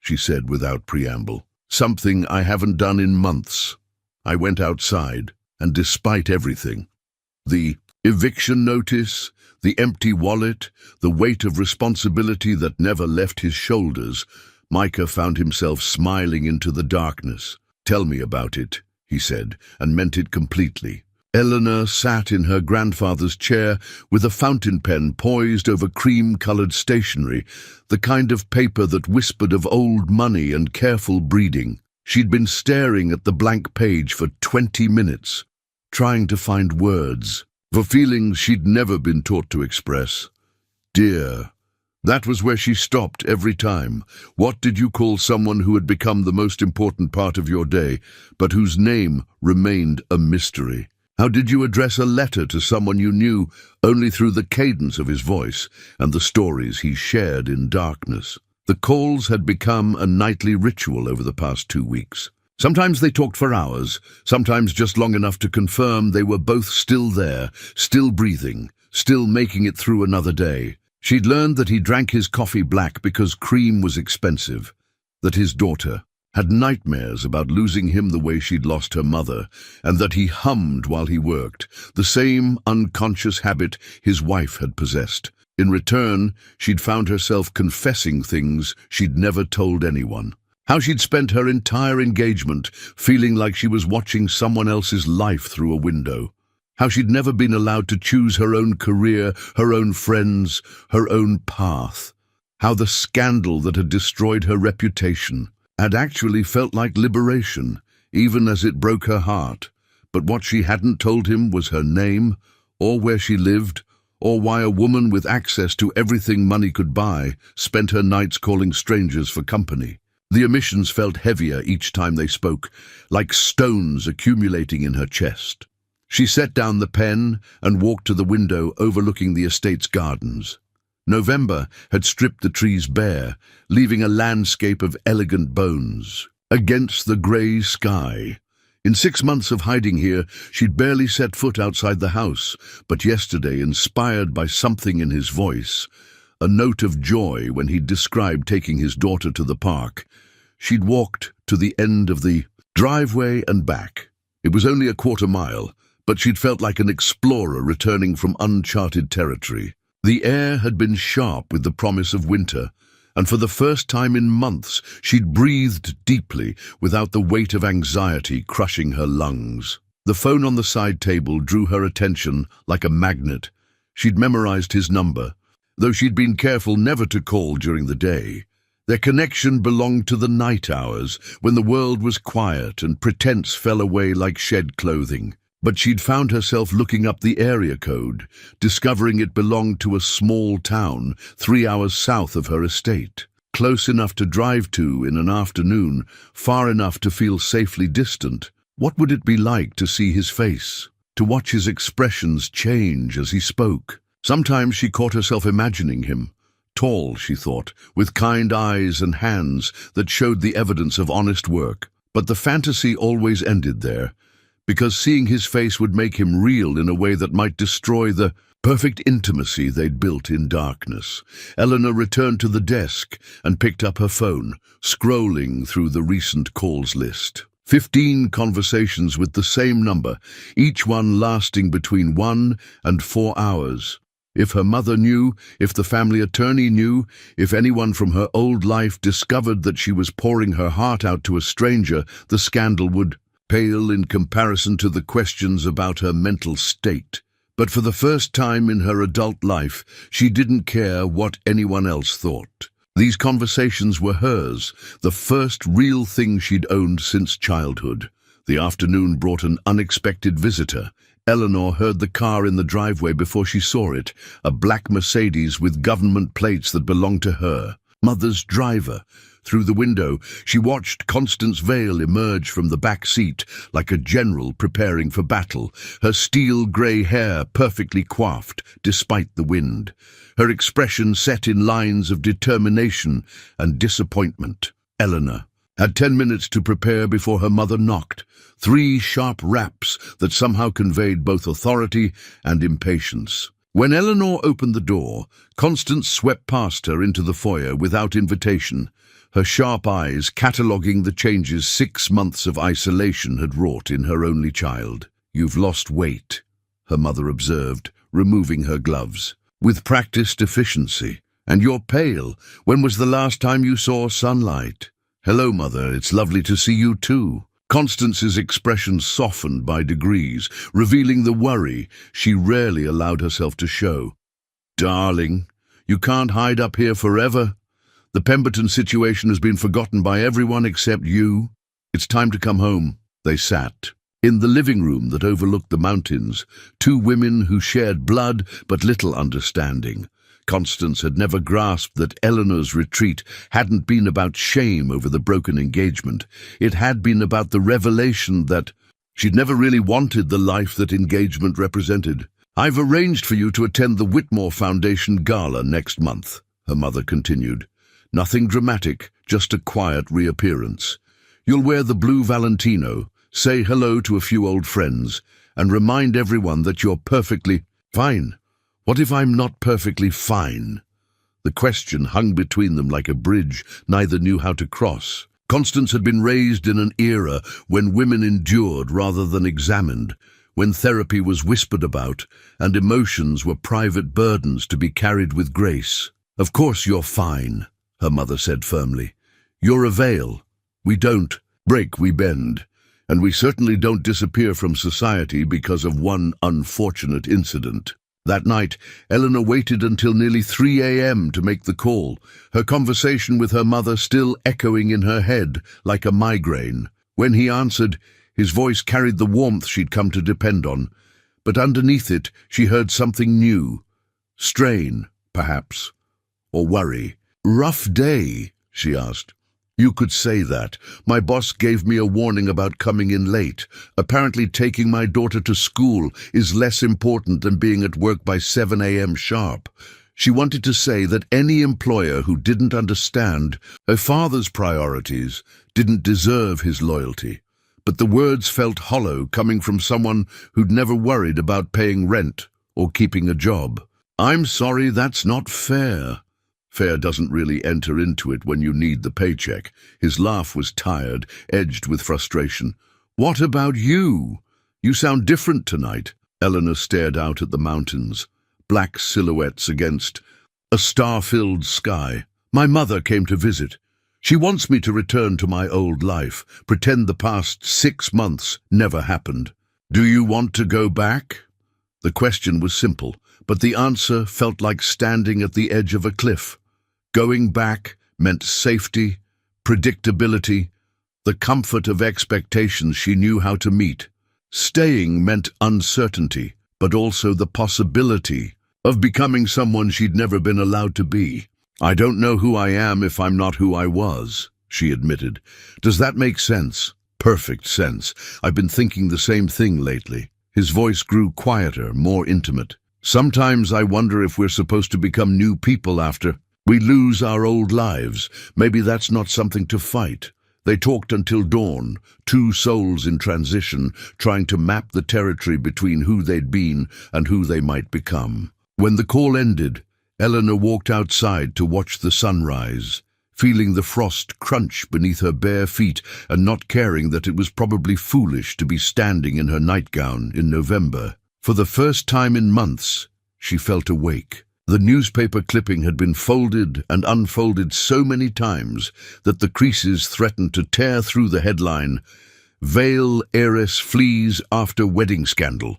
she said without preamble. "Something I haven't done in months. I went outside, and despite everything, the Eviction notice, the empty wallet, the weight of responsibility that never left his shoulders. Micah found himself smiling into the darkness. "Tell me about it," he said, and meant it completely. Eleanor sat in her grandfather's chair with a fountain pen poised over cream-colored stationery, the kind of paper that whispered of old money and careful breeding. She'd been staring at the blank page for 20 minutes, trying to find words for feelings she'd never been taught to express. Dear. That was where she stopped every time. What did you call someone who had become the most important part of your day, but whose name remained a mystery? How did you address a letter to someone you knew only through the cadence of his voice and the stories he shared in darkness? The calls had become a nightly ritual over the past 2 weeks. Sometimes they talked for hours, sometimes just long enough to confirm they were both still there, still breathing, still making it through another day. She'd learned that he drank his coffee black because cream was expensive, that his daughter had nightmares about losing him the way she'd lost her mother, and that he hummed while he worked, the same unconscious habit his wife had possessed. In return, she'd found herself confessing things she'd never told anyone. How she'd spent her entire engagement feeling like she was watching someone else's life through a window. How she'd never been allowed to choose her own career, her own friends, her own path. How the scandal that had destroyed her reputation had actually felt like liberation, even as it broke her heart. But what she hadn't told him was her name, or where she lived, or why a woman with access to everything money could buy spent her nights calling strangers for company. The omissions felt heavier each time they spoke, like stones accumulating in her chest. She set down the pen and walked to the window overlooking the estate's gardens. November had stripped the trees bare, leaving a landscape of elegant bones against the grey sky. In 6 months of hiding here, she'd barely set foot outside the house, but yesterday, inspired by something in his voice, a note of joy when he described taking his daughter to the park, she'd walked to the end of the driveway and back. It was only a quarter mile, but she'd felt like an explorer returning from uncharted territory. The air had been sharp with the promise of winter, and for the first time in months she'd breathed deeply without the weight of anxiety crushing her lungs. The phone on the side table drew her attention like a magnet. She'd memorized his number, though she'd been careful never to call during the day. Their connection belonged to the night hours, when the world was quiet and pretense fell away like shed clothing. But she'd found herself looking up the area code, discovering it belonged to a small town 3 hours south of her estate. Close enough to drive to in an afternoon, far enough to feel safely distant. What would it be like to see his face, to watch his expressions change as he spoke? Sometimes she caught herself imagining him. Tall, she thought, with kind eyes and hands that showed the evidence of honest work. But the fantasy always ended there, because seeing his face would make him real in a way that might destroy the perfect intimacy they'd built in darkness. Eleanor returned to the desk and picked up her phone, scrolling through the recent calls list. 15 conversations with the same number, each one lasting between 1 and 4 hours. If her mother knew, if the family attorney knew, if anyone from her old life discovered that she was pouring her heart out to a stranger, the scandal would pale in comparison to the questions about her mental state. But for the first time in her adult life, she didn't care what anyone else thought. These conversations were hers, the first real thing she'd owned since childhood. The afternoon brought an unexpected visitor. Eleanor heard the car in the driveway before she saw it, a black Mercedes with government plates that belonged to her, mother's driver. Through the window, she watched Constance Vale emerge from the back seat like a general preparing for battle, her steel-grey hair perfectly coiffed despite the wind, her expression set in lines of determination and disappointment. Eleanor had 10 minutes to prepare before her mother knocked, 3 sharp raps that somehow conveyed both authority and impatience. When Eleanor opened the door, Constance swept past her into the foyer without invitation, her sharp eyes cataloguing the changes 6 months of isolation had wrought in her only child. "You've lost weight," her mother observed, removing her gloves. "With practiced efficiency. And you're pale. When was the last time you saw sunlight?" "Hello, Mother. It's lovely to see you too." Constance's expression softened by degrees, revealing the worry she rarely allowed herself to show. "Darling, you can't hide up here forever. The Pemberton situation has been forgotten by everyone except you. It's time to come home." They sat in the living room that overlooked the mountains, two women who shared blood but little understanding. Constance had never grasped that Eleanor's retreat hadn't been about shame over the broken engagement. It had been about the revelation that she'd never really wanted the life that engagement represented. "I've arranged for you to attend the Whitmore Foundation Gala next month," her mother continued. "Nothing dramatic, just a quiet reappearance. You'll wear the blue Valentino, say hello to a few old friends, and remind everyone that you're perfectly fine. What if I'm not perfectly fine?" The question hung between them like a bridge neither knew how to cross. Constance had been raised in an era when women endured rather than examined, when therapy was whispered about and emotions were private burdens to be carried with grace. "Of course you're fine," her mother said firmly. "You're a veil. We don't break, we bend. And we certainly don't disappear from society because of one unfortunate incident." That night, Eleanor waited until nearly 3 a.m. to make the call, her conversation with her mother still echoing in her head like a migraine. When he answered, his voice carried the warmth she'd come to depend on, but underneath it she heard something new. Strain, perhaps, or worry. "Rough day?" she asked. "You could say that. My boss gave me a warning about coming in late. Apparently taking my daughter to school is less important than being at work by 7 a.m. sharp." She wanted to say that any employer who didn't understand her father's priorities didn't deserve his loyalty. But the words felt hollow coming from someone who'd never worried about paying rent or keeping a job. "I'm sorry, that's not fair." Fair doesn't really enter into it when you need the paycheck. His laugh was tired, edged with frustration. "What about you? You sound different tonight." Eleanor stared out at the mountains, black silhouettes against a star-filled sky. "My mother came to visit. She wants me to return to my old life, pretend the past 6 months never happened." "Do you want to go back?" The question was simple, but the answer felt like standing at the edge of a cliff. Going back meant safety, predictability, the comfort of expectations she knew how to meet. Staying meant uncertainty, but also the possibility of becoming someone she'd never been allowed to be. "I don't know who I am if I'm not who I was," she admitted. "Does that make sense?" "Perfect sense. I've been thinking the same thing lately." His voice grew quieter, more intimate. "Sometimes I wonder if we're supposed to become new people after we lose our old lives. Maybe that's not something to fight." They talked until dawn, two souls in transition, trying to map the territory between who they'd been and who they might become. When the call ended, Eleanor walked outside to watch the sunrise, feeling the frost crunch beneath her bare feet and not caring that it was probably foolish to be standing in her nightgown in November. For the first time in months, she felt awake. The newspaper clipping had been folded and unfolded so many times that the creases threatened to tear through the headline, "Veil Heiress Flees After Wedding Scandal."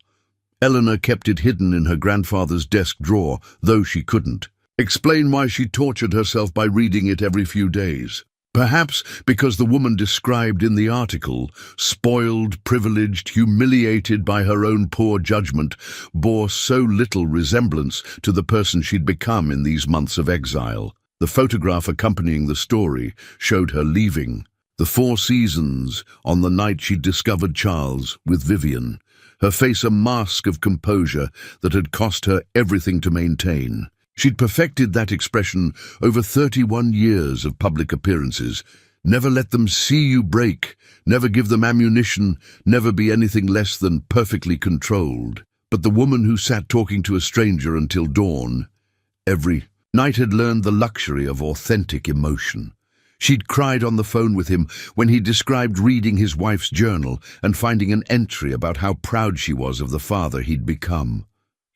Eleanor kept it hidden in her grandfather's desk drawer, though she couldn't explain why she tortured herself by reading it every few days. Perhaps because the woman described in the article, spoiled, privileged, humiliated by her own poor judgment, bore so little resemblance to the person she'd become in these months of exile. The photograph accompanying the story showed her leaving the Four Seasons on the night she'd discovered Charles with Vivian, her face a mask of composure that had cost her everything to maintain. She'd perfected that expression over 31 years of public appearances. Never let them see you break, never give them ammunition, never be anything less than perfectly controlled. But the woman who sat talking to a stranger until dawn, every night had learned the luxury of authentic emotion. She'd cried on the phone with him when he described reading his wife's journal and finding an entry about how proud she was of the father he'd become.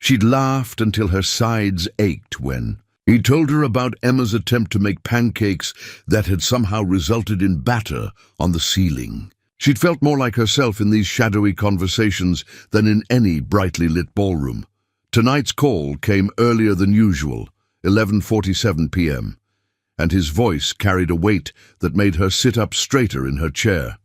She'd laughed until her sides ached when he told her about Emma's attempt to make pancakes that had somehow resulted in batter on the ceiling. She'd felt more like herself in these shadowy conversations than in any brightly lit ballroom. Tonight's call came earlier than usual, 11:47 p.m., and his voice carried a weight that made her sit up straighter in her chair.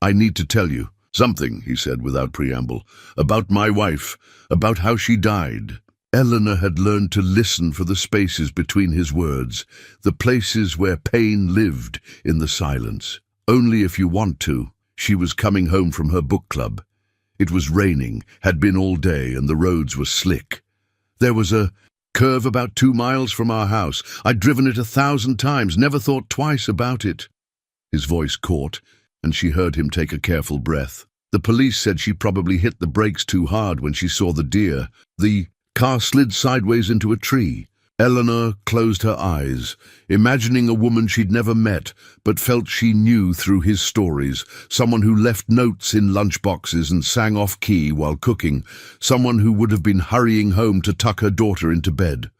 "I need to tell you something," he said without preamble, "about my wife, about how she died." Eleanor had learned to listen for the spaces between his words, the places where pain lived in the silence. Only if you want to. She was coming home from her book club. It was raining, had been all day, and the roads were slick. There was a curve about 2 miles from our house. I'd driven it 1,000 times, never thought twice about it. His voice caught, and she heard him take a careful breath. The police said she probably hit the brakes too hard when she saw the deer. The car slid sideways into a tree. Eleanor closed her eyes, imagining a woman she'd never met, but felt she knew through his stories, someone who left notes in lunchboxes and sang off-key while cooking, someone who would have been hurrying home to tuck her daughter into bed.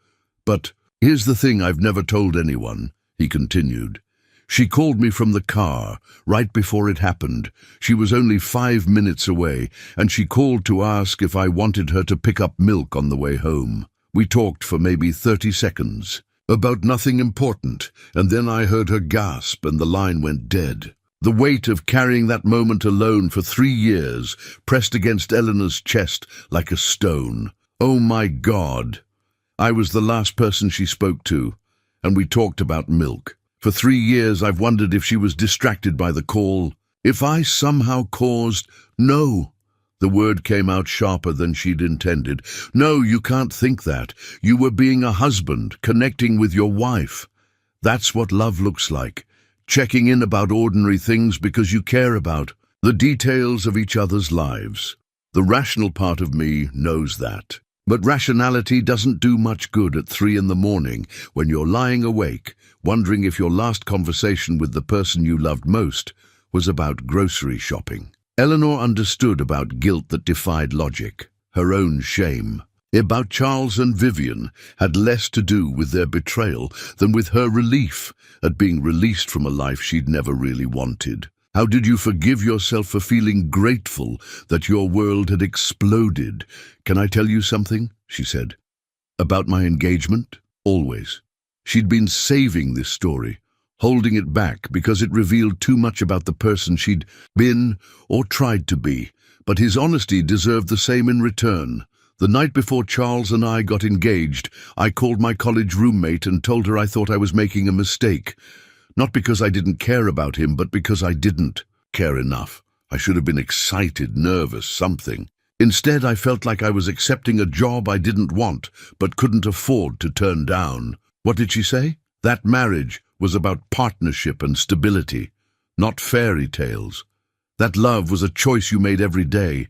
"But here's the thing I've never told anyone," he continued. "She called me from the car, right before it happened. She was only 5 minutes away, and she called to ask if I wanted her to pick up milk on the way home. We talked for maybe 30 seconds, about nothing important, and then I heard her gasp and the line went dead. The weight of carrying that moment alone for 3 years pressed against Eleanor's chest like a stone. Oh my God! I was the last person she spoke to, and we talked about milk. For 3 years I've wondered if she was distracted by the call. If I somehow caused— No! The word came out sharper than she'd intended. No, you can't think that. You were being a husband, connecting with your wife. That's what love looks like. Checking in about ordinary things because you care about the details of each other's lives. The rational part of me knows that. But rationality doesn't do much good at 3 in the morning when you're lying awake, wondering if your last conversation with the person you loved most was about grocery shopping. Eleanor understood about guilt that defied logic, her own shame. About Charles and Vivian had less to do with their betrayal than with her relief at being released from a life she'd never really wanted. How did you forgive yourself for feeling grateful that your world had exploded? Can I tell you something? She said. About my engagement? Always. She'd been saving this story, holding it back because it revealed too much about the person she'd been or tried to be. But his honesty deserved the same in return. The night before Charles and I got engaged, I called my college roommate and told her I thought I was making a mistake. Not because I didn't care about him, but because I didn't care enough. I should have been excited, nervous, something. Instead, I felt like I was accepting a job I didn't want, but couldn't afford to turn down. What did she say? That marriage was about partnership and stability, not fairy tales. That love was a choice you made every day,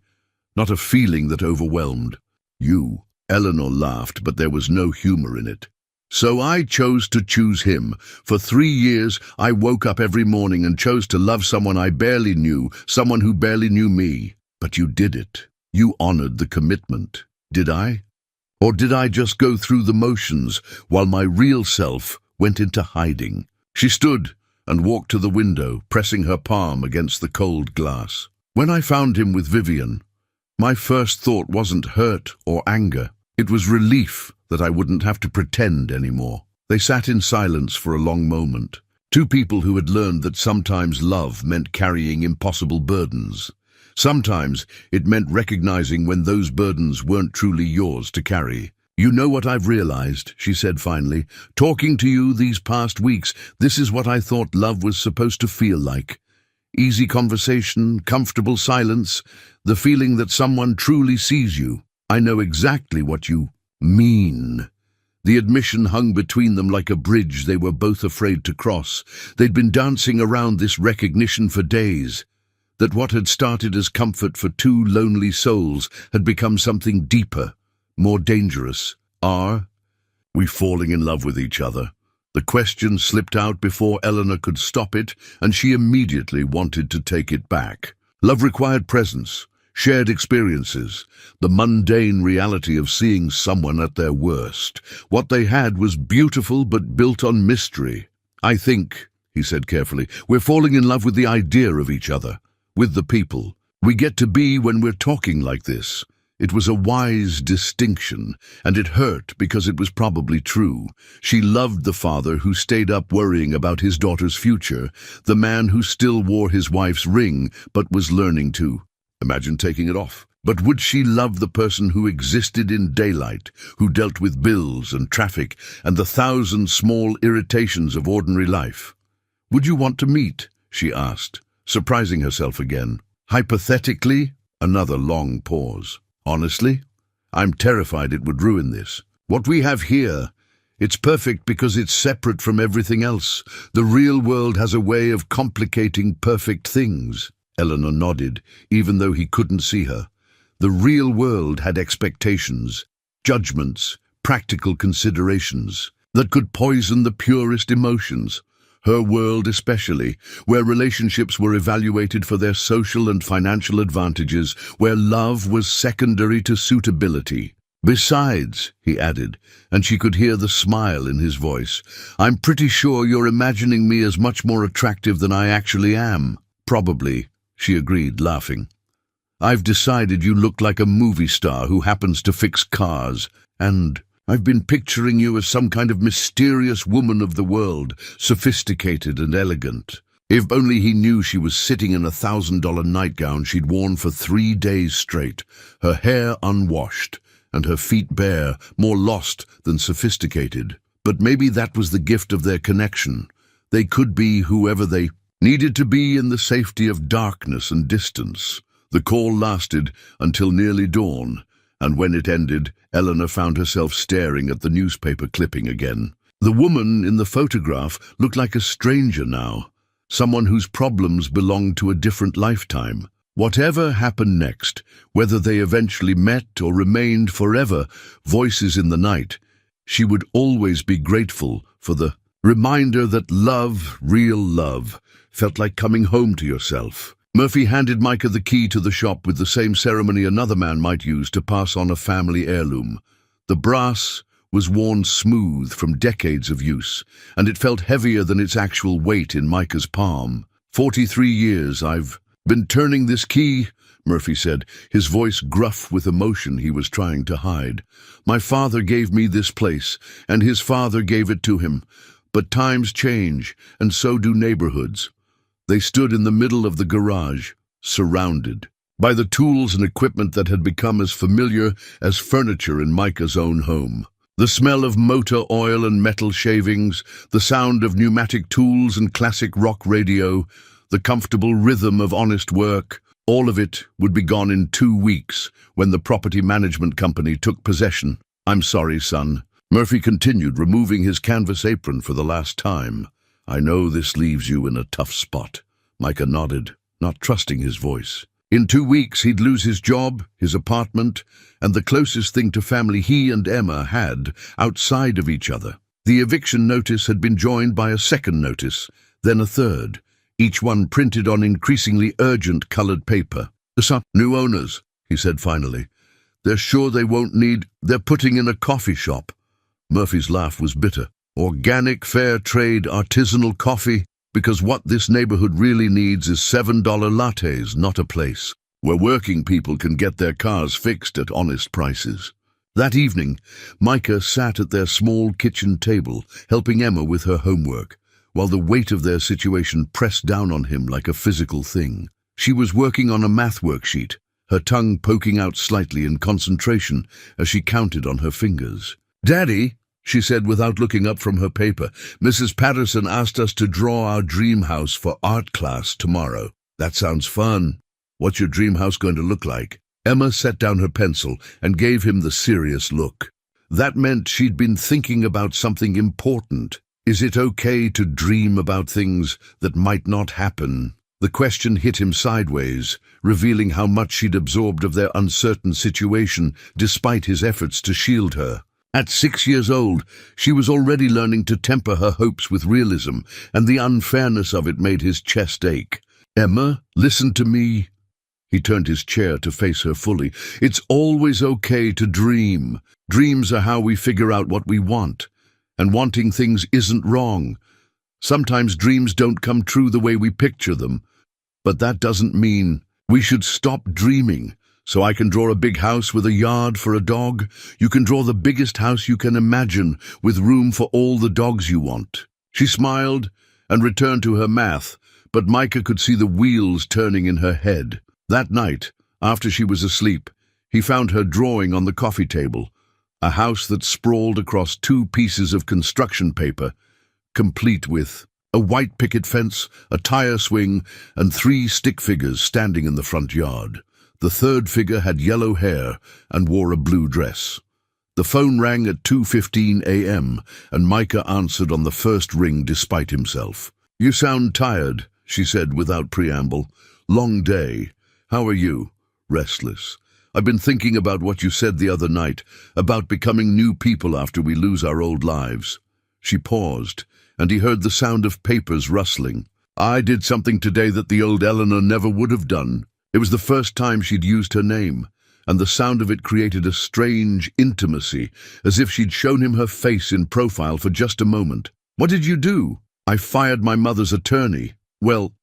not a feeling that overwhelmed you. Eleanor laughed, but there was no humor in it. So I chose to choose him. For 3 years, I woke up every morning and chose to love someone I barely knew, someone who barely knew me. But you did it. You honored the commitment. Did I? Or did I just go through the motions while my real self went into hiding? She stood and walked to the window, pressing her palm against the cold glass. When I found him with Vivian, my first thought wasn't hurt or anger. It was relief that I wouldn't have to pretend anymore. They sat in silence for a long moment. Two people who had learned that sometimes love meant carrying impossible burdens. Sometimes it meant recognizing when those burdens weren't truly yours to carry. You know what I've realized, she said finally. Talking to you these past weeks, this is what I thought love was supposed to feel like. Easy conversation, comfortable silence, the feeling that someone truly sees you. I know exactly what you mean. The admission hung between them like a bridge they were both afraid to cross. They'd been dancing around this recognition for days. That what had started as comfort for two lonely souls had become something deeper, more dangerous. Are we falling in love with each other? The question slipped out before Eleanor could stop it, and she immediately wanted to take it back. Love required presence. shared experiences, the mundane reality of seeing someone at their worst. What they had was beautiful but built on mystery. "I think," he said carefully, "we're falling in love with the idea of each other, with the people we get to be when we're talking like this." It was a wise distinction, and it hurt because it was probably true. She loved the father who stayed up worrying about his daughter's future, the man who still wore his wife's ring but was learning to imagine taking it off. But would she love the person who existed in daylight, who dealt with bills and traffic and the thousand small irritations of ordinary life? "Would you want to meet?" she asked, surprising herself again. "Hypothetically?" Another long pause. "Honestly, I'm terrified it would ruin this. What we have here, it's perfect because it's separate from everything else. The real world has a way of complicating perfect things." Eleanor nodded, even though he couldn't see her. The real world had expectations, judgments, practical considerations that could poison the purest emotions. Her world especially, where relationships were evaluated for their social and financial advantages, where love was secondary to suitability. "Besides," he added, and she could hear the smile in his voice, "I'm pretty sure you're imagining me as much more attractive than I actually am." "Probably," she agreed, laughing. "I've decided you look like a movie star who happens to fix cars, and I've been picturing you as some kind of mysterious woman of the world, sophisticated and elegant." If only he knew she was sitting in a $1,000 nightgown she'd worn for 3 days straight, her hair unwashed, and her feet bare, more lost than sophisticated. But maybe that was the gift of their connection. They could be whoever they needed to be in the safety of darkness and distance. The call lasted until nearly dawn, and when it ended, Eleanor found herself staring at the newspaper clipping again. The woman in the photograph looked like a stranger now, someone whose problems belonged to a different lifetime. Whatever happened next, whether they eventually met or remained forever voices in the night, she would always be grateful for the reminder that love, real love, felt like coming home to yourself. Murphy handed Micah the key to the shop with the same ceremony another man might use to pass on a family heirloom. The brass was worn smooth from decades of use, and it felt heavier than its actual weight in Micah's palm. 43 years I've been turning this key," Murphy said, his voice gruff with emotion he was trying to hide. "My father gave me this place, and his father gave it to him. But times change, and so do neighborhoods." They stood in the middle of the garage, surrounded by the tools and equipment that had become as familiar as furniture in Micah's own home. The smell of motor oil and metal shavings, the sound of pneumatic tools and classic rock radio, the comfortable rhythm of honest work, all of it would be gone in 2 weeks when the property management company took possession. "I'm sorry, son," Murphy continued, removing his canvas apron for the last time. "I know this leaves you in a tough spot." Micah nodded, not trusting his voice. In 2 weeks he'd lose his job, his apartment, and the closest thing to family he and Emma had outside of each other. The eviction notice had been joined by a second notice, then a third, each one printed on increasingly urgent colored paper. "New owners," he said finally. "They're sure they won't need. They're putting in a coffee shop." Murphy's laugh was bitter. "Organic, fair trade, artisanal coffee, because what this neighborhood really needs is $7 lattes, not a place where working people can get their cars fixed at honest prices." That evening, Micah sat at their small kitchen table, helping Emma with her homework, while the weight of their situation pressed down on him like a physical thing. She was working on a math worksheet, her tongue poking out slightly in concentration as she counted on her fingers. "Daddy," she said without looking up from her paper, "Mrs. Patterson asked us to draw our dream house for art class tomorrow." "That sounds fun. What's your dream house going to look like?" Emma set down her pencil and gave him the serious look. That meant she'd been thinking about something important. Is it okay to dream about things that might not happen? The question hit him sideways, revealing how much she'd absorbed of their uncertain situation despite his efforts to shield her. At 6 years old, she was already learning to temper her hopes with realism, and the unfairness of it made his chest ache. "Emma, listen to me," He turned his chair to face her fully. It's always okay to dream. Dreams are how we figure out what we want. And wanting things isn't wrong. Sometimes dreams don't come true the way we picture them. But that doesn't mean we should stop dreaming. So I can draw a big house with a yard for a dog. You can draw the biggest house you can imagine with room for all the dogs you want. She smiled and returned to her math, but Micah could see the wheels turning in her head. That night, after she was asleep, he found her drawing on the coffee table, a house that sprawled across 2 pieces of construction paper, complete with a white picket fence, a tire swing, and 3 stick figures standing in the front yard. The third figure had yellow hair and wore a blue dress. The phone rang at 2:15 a.m., and Micah answered on the first ring despite himself. "You sound tired," she said without preamble. "Long day. How are you?" "Restless. I've been thinking about what you said the other night, about becoming new people after we lose our old lives." She paused, and he heard the sound of papers rustling. "I did something today that the old Eleanor never would have done." It was the first time she'd used her name, and the sound of it created a strange intimacy, as if she'd shown him her face in profile for just a moment. "What did you do?" "I fired my mother's attorney. Well,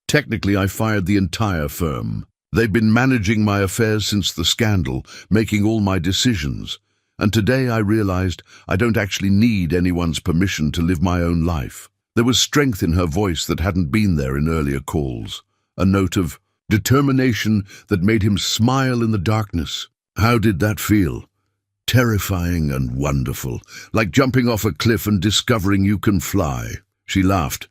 technically I fired the entire firm. They've been managing my affairs since the scandal, making all my decisions. And today I realized I don't actually need anyone's permission to live my own life." There was strength in her voice that hadn't been there in earlier calls, a note of determination that made him smile in the darkness. How did that feel? Terrifying and wonderful, like jumping off a cliff and discovering you can fly. She laughed,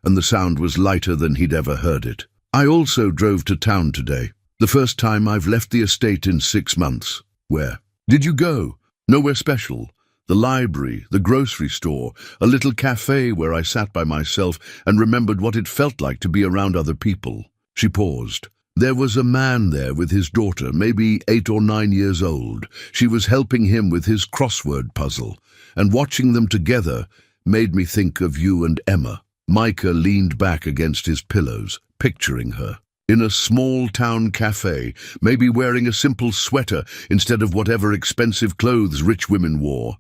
and the sound was lighter than he'd ever heard it. "I also drove to town today. The first time I've left the estate in 6 months. Where did you go?" "Nowhere special. The library, the grocery store, a little cafe where I sat by myself and remembered what it felt like to be around other people." She paused. There was a man there with his daughter, maybe 8 or 9 years old. She was helping him with his crossword puzzle, and watching them together made me think of you and Emma. Micah leaned back against his pillows, picturing her. In a small-town cafe, maybe wearing a simple sweater instead of whatever expensive clothes rich women wore.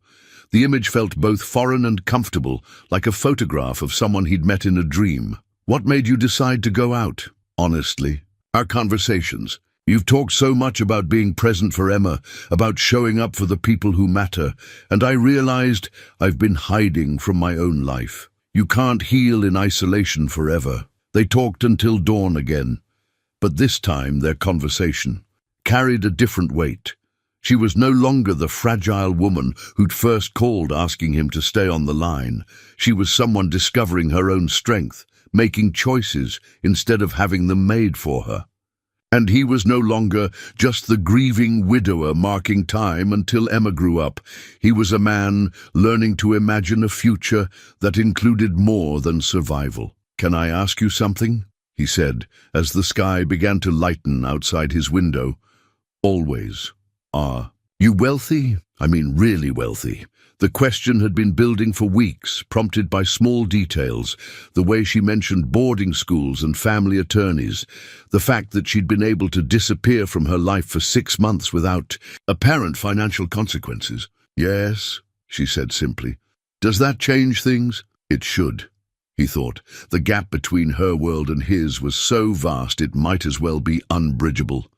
The image felt both foreign and comfortable, like a photograph of someone he'd met in a dream. "What made you decide to go out?" "Honestly, our conversations. You've talked so much about being present for Emma, about showing up for the people who matter, and I realized I've been hiding from my own life. You can't heal in isolation forever." They talked until dawn again, but this time their conversation carried a different weight. She was no longer the fragile woman who'd first called asking him to stay on the line. She was someone discovering her own strength, making choices instead of having them made for her. And he was no longer just the grieving widower marking time until Emma grew up. He was a man learning to imagine a future that included more than survival. "Can I ask you something?" he said, as the sky began to lighten outside his window. "Always. Are you wealthy? I mean really wealthy?" The question had been building for weeks, prompted by small details, the way she mentioned boarding schools and family attorneys, the fact that she'd been able to disappear from her life for 6 months without apparent financial consequences. "Yes," she said simply. "Does that change things?" It should, he thought. The gap between her world and his was so vast it might as well be unbridgeable.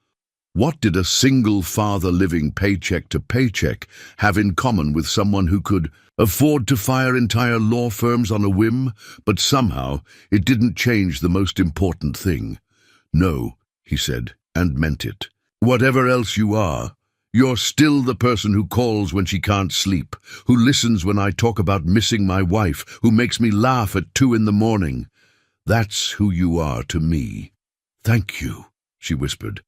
What did a single father living paycheck to paycheck have in common with someone who could afford to fire entire law firms on a whim? But somehow it didn't change the most important thing. "No," he said, and meant it. "Whatever else you are, you're still the person who calls when she can't sleep, who listens when I talk about missing my wife, who makes me laugh at 2 in the morning. That's who you are to me." "Thank you," she whispered.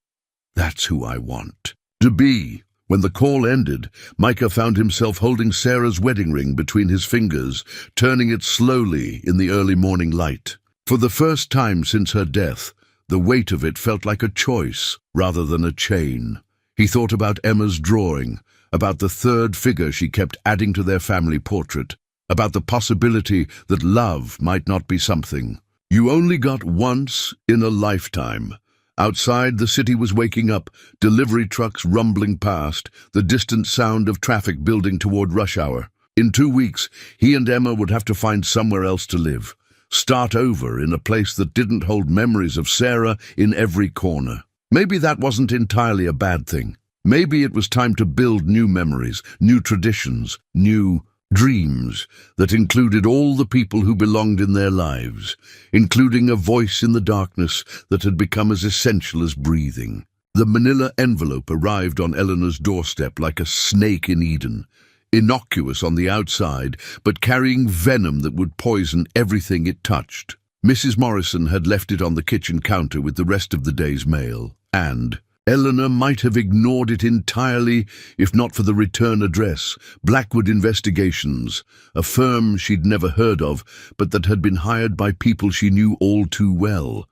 "That's who I want to be." When the call ended, Micah found himself holding Sarah's wedding ring between his fingers, turning it slowly in the early morning light. For the first time since her death, the weight of it felt like a choice rather than a chain. He thought about Emma's drawing, about the third figure she kept adding to their family portrait, about the possibility that love might not be something you only got once in a lifetime, Outside, the city was waking up, delivery trucks rumbling past, the distant sound of traffic building toward rush hour. In 2 weeks, he and Emma would have to find somewhere else to live. Start over in a place that didn't hold memories of Sarah in every corner. Maybe that wasn't entirely a bad thing. Maybe it was time to build new memories, new traditions, new dreams that included all the people who belonged in their lives, including a voice in the darkness that had become as essential as breathing. The manila envelope arrived on Eleanor's doorstep like a snake in Eden, innocuous on the outside, but carrying venom that would poison everything it touched. Mrs. Morrison had left it on the kitchen counter with the rest of the day's mail, and Eleanor might have ignored it entirely if not for the return address, Blackwood Investigations, a firm she'd never heard of, but that had been hired by people she knew all too well.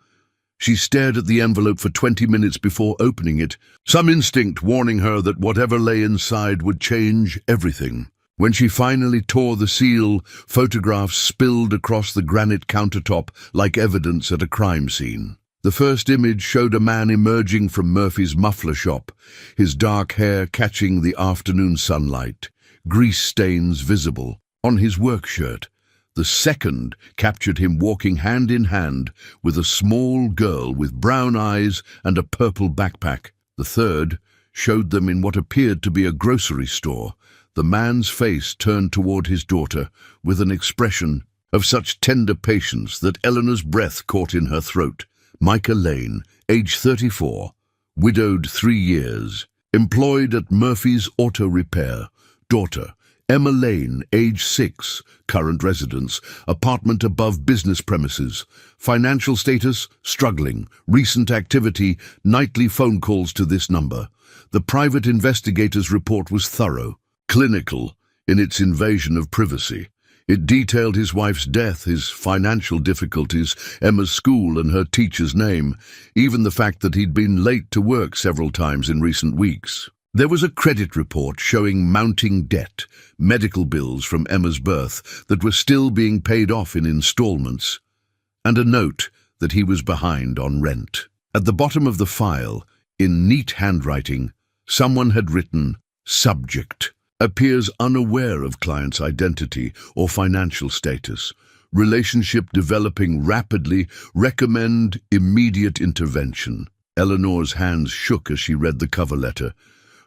She stared at the envelope for 20 minutes before opening it, some instinct warning her that whatever lay inside would change everything. When she finally tore the seal, photographs spilled across the granite countertop like evidence at a crime scene. The first image showed a man emerging from Murphy's muffler shop, his dark hair catching the afternoon sunlight, grease stains visible on his work shirt. The second captured him walking hand in hand with a small girl with brown eyes and a purple backpack. The third showed them in what appeared to be a grocery store, the man's face turned toward his daughter with an expression of such tender patience that Eleanor's breath caught in her throat. Micah Lane, age 34, widowed 3 years, employed at Murphy's Auto Repair. Daughter, Emma Lane, age 6, current residence, apartment above business premises. Financial status, struggling. Recent activity, nightly phone calls to this number. The private investigator's report was thorough, clinical in its invasion of privacy. It detailed his wife's death, his financial difficulties, Emma's school and her teacher's name, even the fact that he'd been late to work several times in recent weeks. There was a credit report showing mounting debt, medical bills from Emma's birth that were still being paid off in installments, and a note that he was behind on rent. At the bottom of the file, in neat handwriting, someone had written, "Subject. Appears unaware of client's identity or financial status. Relationship developing rapidly. Recommend immediate intervention." Eleanor's hands shook as she read the cover letter.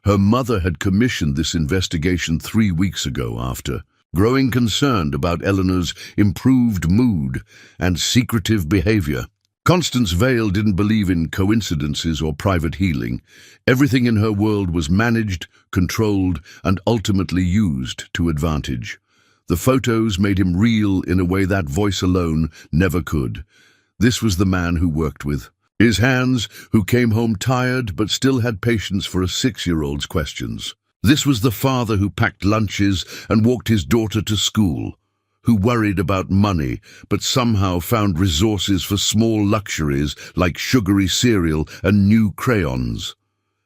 Her mother had commissioned this investigation 3 weeks ago after, growing concerned about Eleanor's improved mood and secretive behavior. Constance Vale didn't believe in coincidences or private healing. Everything in her world was managed, controlled, and ultimately used to advantage. The photos made him real in a way that voice alone never could. This was the man who worked with. His hands, who came home tired but still had patience for a 6-year-old's questions. This was the father who packed lunches and walked his daughter to school, who worried about money but somehow found resources for small luxuries like sugary cereal and new crayons.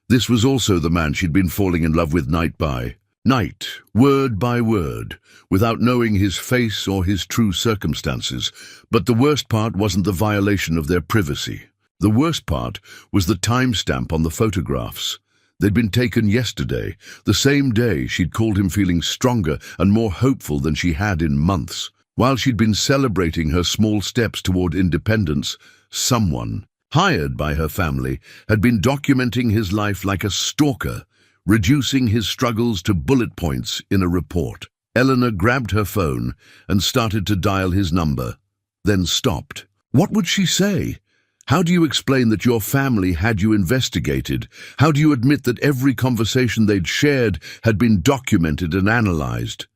This was also the man she'd been falling in love with night by night, word by word, without knowing his face or his true circumstances. But the worst part wasn't the violation of their privacy. The worst part was the timestamp on the photographs. They'd been taken yesterday, the same day she'd called him feeling stronger and more hopeful than she had in months. While she'd been celebrating her small steps toward independence, someone, hired by her family, had been documenting his life like a stalker, reducing his struggles to bullet points in a report. Eleanor grabbed her phone and started to dial his number, then stopped. What would she say? How do you explain that your family had you investigated? How do you admit that every conversation they'd shared had been documented and analyzed?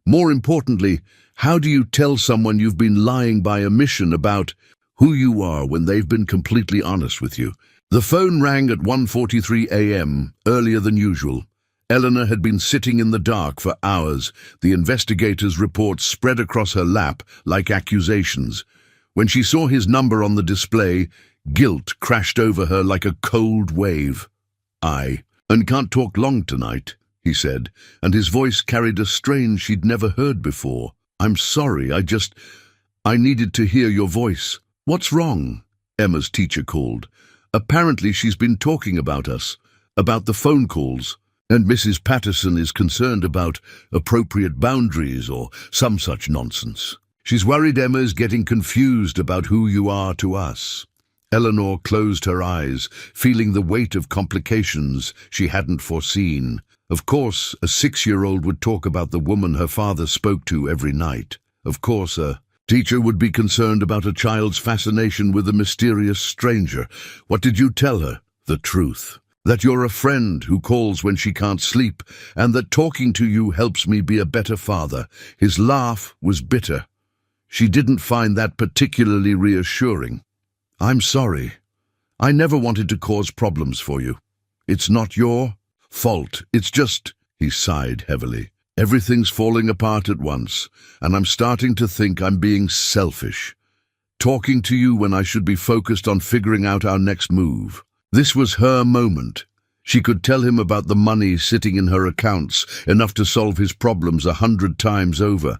More importantly, how do you tell someone you've been lying by omission about who you are when they've been completely honest with you? The phone rang at 1:43 a.m., earlier than usual. Eleanor had been sitting in the dark for hours, the investigator's report spread across her lap like accusations. When she saw his number on the display, guilt crashed over her like a cold wave. "And can't talk long tonight," he said, and his voice carried a strain she'd never heard before. "I'm sorry, I needed to hear your voice." "What's wrong?" Emma's teacher called. Apparently she's been talking about us, about the phone calls, and Mrs. Patterson is concerned about appropriate boundaries or some such nonsense. She's worried Emma is getting confused about who you are to us." Eleanor closed her eyes, feeling the weight of complications she hadn't foreseen. Of course, a 6-year-old would talk about the woman her father spoke to every night. Of course, a teacher would be concerned about a child's fascination with a mysterious stranger. What did you tell her? The truth. That you're a friend who calls when she can't sleep, and that talking to you helps me be a better father. His laugh was bitter. She didn't find that particularly reassuring. "I'm sorry. I never wanted to cause problems for you. It's not your fault. It's just," he sighed heavily, "everything's falling apart at once, and I'm starting to think I'm being selfish. Talking to you when I should be focused on figuring out our next move." This was her moment. She could tell him about the money sitting in her accounts, enough to solve his problems 100 times over.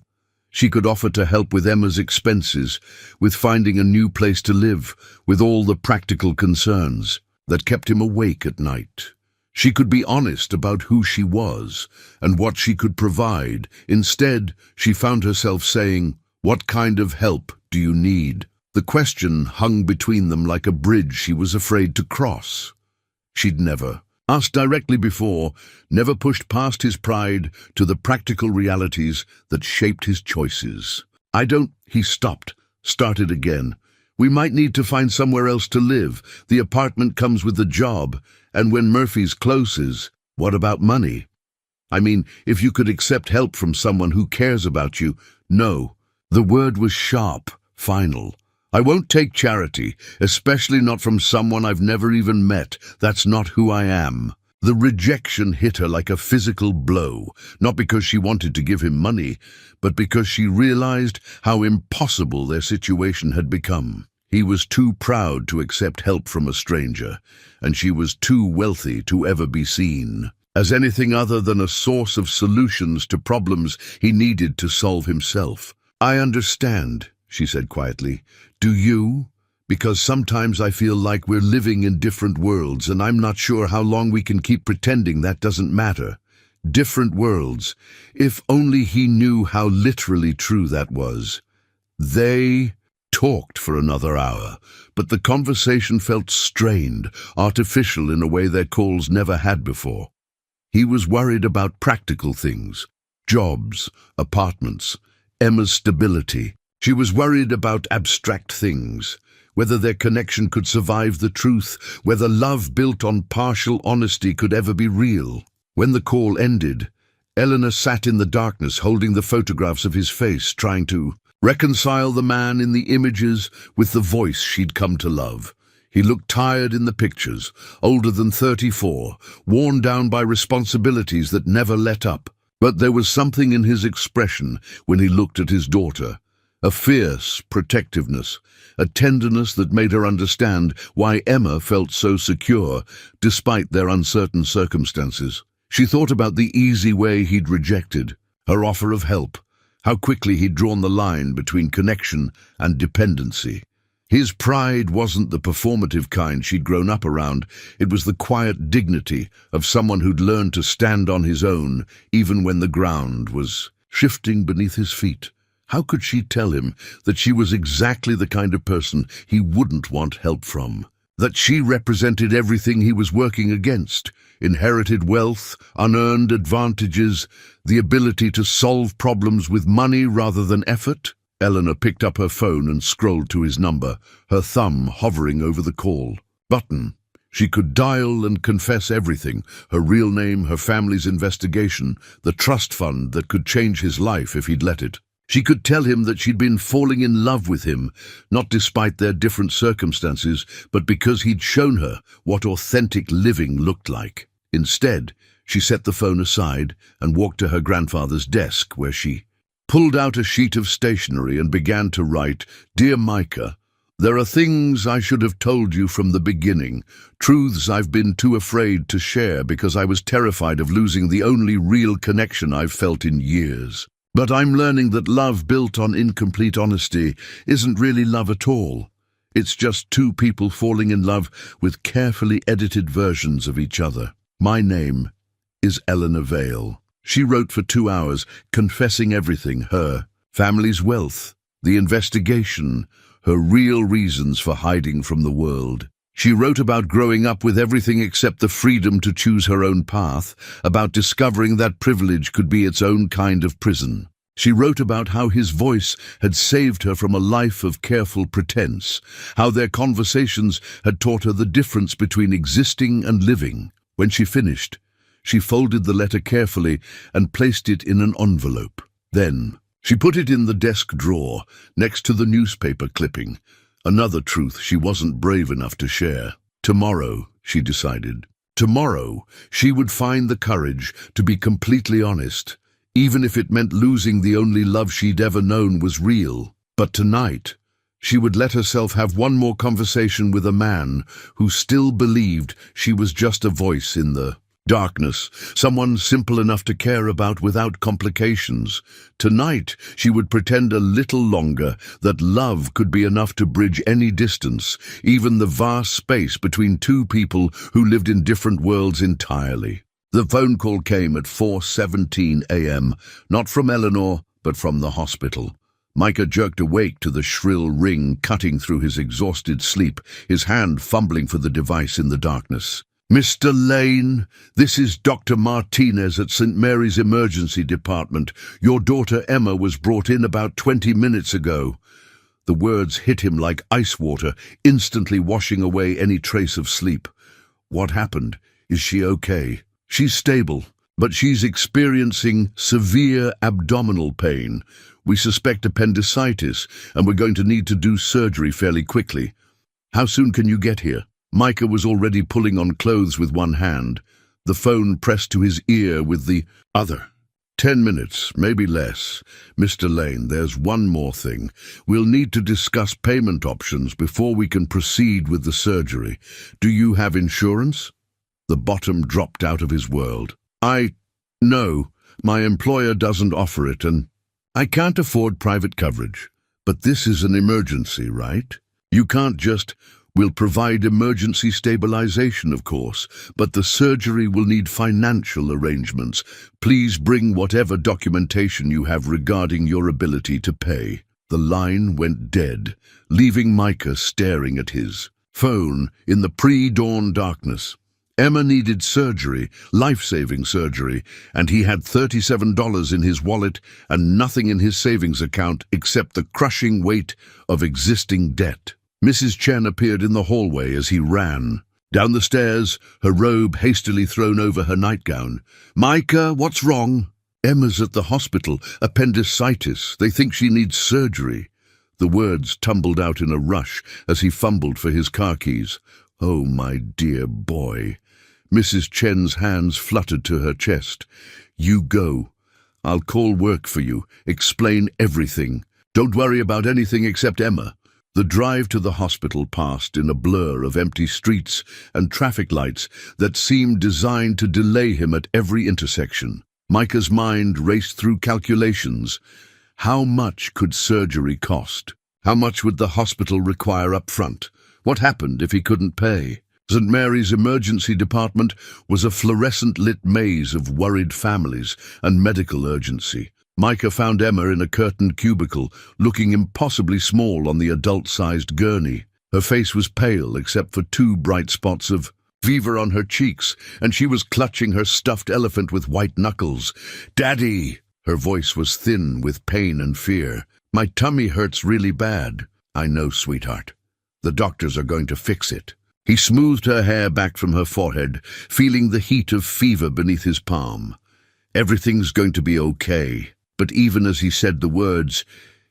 She could offer to help with Emma's expenses, with finding a new place to live, with all the practical concerns that kept him awake at night. She could be honest about who she was and what she could provide. Instead, she found herself saying, "What kind of help do you need?" The question hung between them like a bridge she was afraid to cross. She'd never asked directly before, never pushed past his pride to the practical realities that shaped his choices. He stopped, started again. "We might need to find somewhere else to live. The apartment comes with the job, and when Murphy's closes, what about money? I mean, if you could accept help from someone who cares about you." "No." The word was sharp, final. "I won't take charity, especially not from someone I've never even met. That's not who I am." The rejection hit her like a physical blow, not because she wanted to give him money, but because she realized how impossible their situation had become. He was too proud to accept help from a stranger, and she was too wealthy to ever be seen as anything other than a source of solutions to problems he needed to solve himself. "I understand," she said quietly. "Do you? Because sometimes I feel like we're living in different worlds, and I'm not sure how long we can keep pretending that doesn't matter. Different worlds. If only he knew how literally true that was." They talked for another hour, but the conversation felt strained, artificial in a way their calls never had before. He was worried about practical things, jobs, apartments, Emma's stability. She was worried about abstract things, whether their connection could survive the truth, whether love built on partial honesty could ever be real. When the call ended, Eleanor sat in the darkness holding the photographs of his face, trying to reconcile the man in the images with the voice she'd come to love. He looked tired in the pictures, older than 34, worn down by responsibilities that never let up. But there was something in his expression when he looked at his daughter, a fierce protectiveness, a tenderness that made her understand why Emma felt so secure despite their uncertain circumstances. She thought about the easy way he'd rejected, her offer of help, how quickly he'd drawn the line between connection and dependency. His pride wasn't the performative kind she'd grown up around. It was the quiet dignity of someone who'd learned to stand on his own, even when the ground was shifting beneath his feet. How could she tell him that she was exactly the kind of person he wouldn't want help from? That she represented everything he was working against: inherited wealth, unearned advantages, the ability to solve problems with money rather than effort? Eleanor picked up her phone and scrolled to his number, her thumb hovering over the call button. She could dial and confess everything: her real name, her family's investigation, the trust fund that could change his life if he'd let it. She could tell him that she'd been falling in love with him, not despite their different circumstances, but because he'd shown her what authentic living looked like. Instead, she set the phone aside and walked to her grandfather's desk, where she pulled out a sheet of stationery and began to write, "Dear Micah, there are things I should have told you from the beginning, truths I've been too afraid to share because I was terrified of losing the only real connection I've felt in years. But I'm learning that love built on incomplete honesty isn't really love at all. It's just two people falling in love with carefully edited versions of each other. My name is Eleanor Vale. She wrote for 2 hours, confessing everything, her family's wealth, the investigation, her real reasons for hiding from the world. She wrote about growing up with everything except the freedom to choose her own path, about discovering that privilege could be its own kind of prison. She wrote about how his voice had saved her from a life of careful pretense, how their conversations had taught her the difference between existing and living. When she finished, she folded the letter carefully and placed it in an envelope. Then, she put it in the desk drawer, next to the newspaper clipping. Another truth she wasn't brave enough to share. Tomorrow, she decided. Tomorrow, she would find the courage to be completely honest, even if it meant losing the only love she'd ever known was real. But tonight, she would let herself have one more conversation with a man who still believed she was just a voice in the darkness, someone simple enough to care about without complications. Tonight, she would pretend a little longer that love could be enough to bridge any distance, even the vast space between two people who lived in different worlds entirely. The phone call came at 4:17 a.m., not from Eleanor, but from the hospital. Micah jerked awake to the shrill ring cutting through his exhausted sleep, his hand fumbling for the device in the darkness. "Mr. Lane, this is Dr. Martinez at St. Mary's Emergency Department. Your daughter Emma was brought in about 20 minutes ago." The words hit him like ice water, instantly washing away any trace of sleep. "What happened? Is she okay?" "She's stable, but she's experiencing severe abdominal pain. We suspect appendicitis, and we're going to need to do surgery fairly quickly. How soon can you get here?" Micah was already pulling on clothes with one hand, the phone pressed to his ear with the other. 10 minutes, maybe less. Mr. Lane, there's one more thing. We'll need to discuss payment options before we can proceed with the surgery. Do you have insurance?" The bottom dropped out of his world. No, my employer doesn't offer it, and I can't afford private coverage. But this is an emergency, right? You can't just... We'll provide emergency stabilization, of course, but the surgery will need financial arrangements. Please bring whatever documentation you have regarding your ability to pay. The line went dead, leaving Micah staring at his phone in the pre-dawn darkness. Emma needed surgery, life-saving surgery, and he had $37 in his wallet and nothing in his savings account except the crushing weight of existing debt. Mrs. Chen appeared in the hallway as he ran. Down the stairs, her robe hastily thrown over her nightgown. "Micah, what's wrong?" "Emma's at the hospital. Appendicitis. They think she needs surgery." The words tumbled out in a rush as he fumbled for his car keys. "Oh, my dear boy." Mrs. Chen's hands fluttered to her chest. "You go. I'll call work for you. Explain everything. Don't worry about anything except Emma." The drive to the hospital passed in a blur of empty streets and traffic lights that seemed designed to delay him at every intersection. Micah's mind raced through calculations. How much could surgery cost? How much would the hospital require up front? What happened if he couldn't pay? St. Mary's Emergency Department was a fluorescent-lit maze of worried families and medical urgency. Micah found Emma in a curtained cubicle, looking impossibly small on the adult-sized gurney. Her face was pale except for 2 bright spots of fever on her cheeks, and she was clutching her stuffed elephant with white knuckles. "Daddy!" Her voice was thin with pain and fear. "My tummy hurts really bad." "I know, sweetheart. The doctors are going to fix it." He smoothed her hair back from her forehead, feeling the heat of fever beneath his palm. "Everything's going to be okay." But even as he said the words,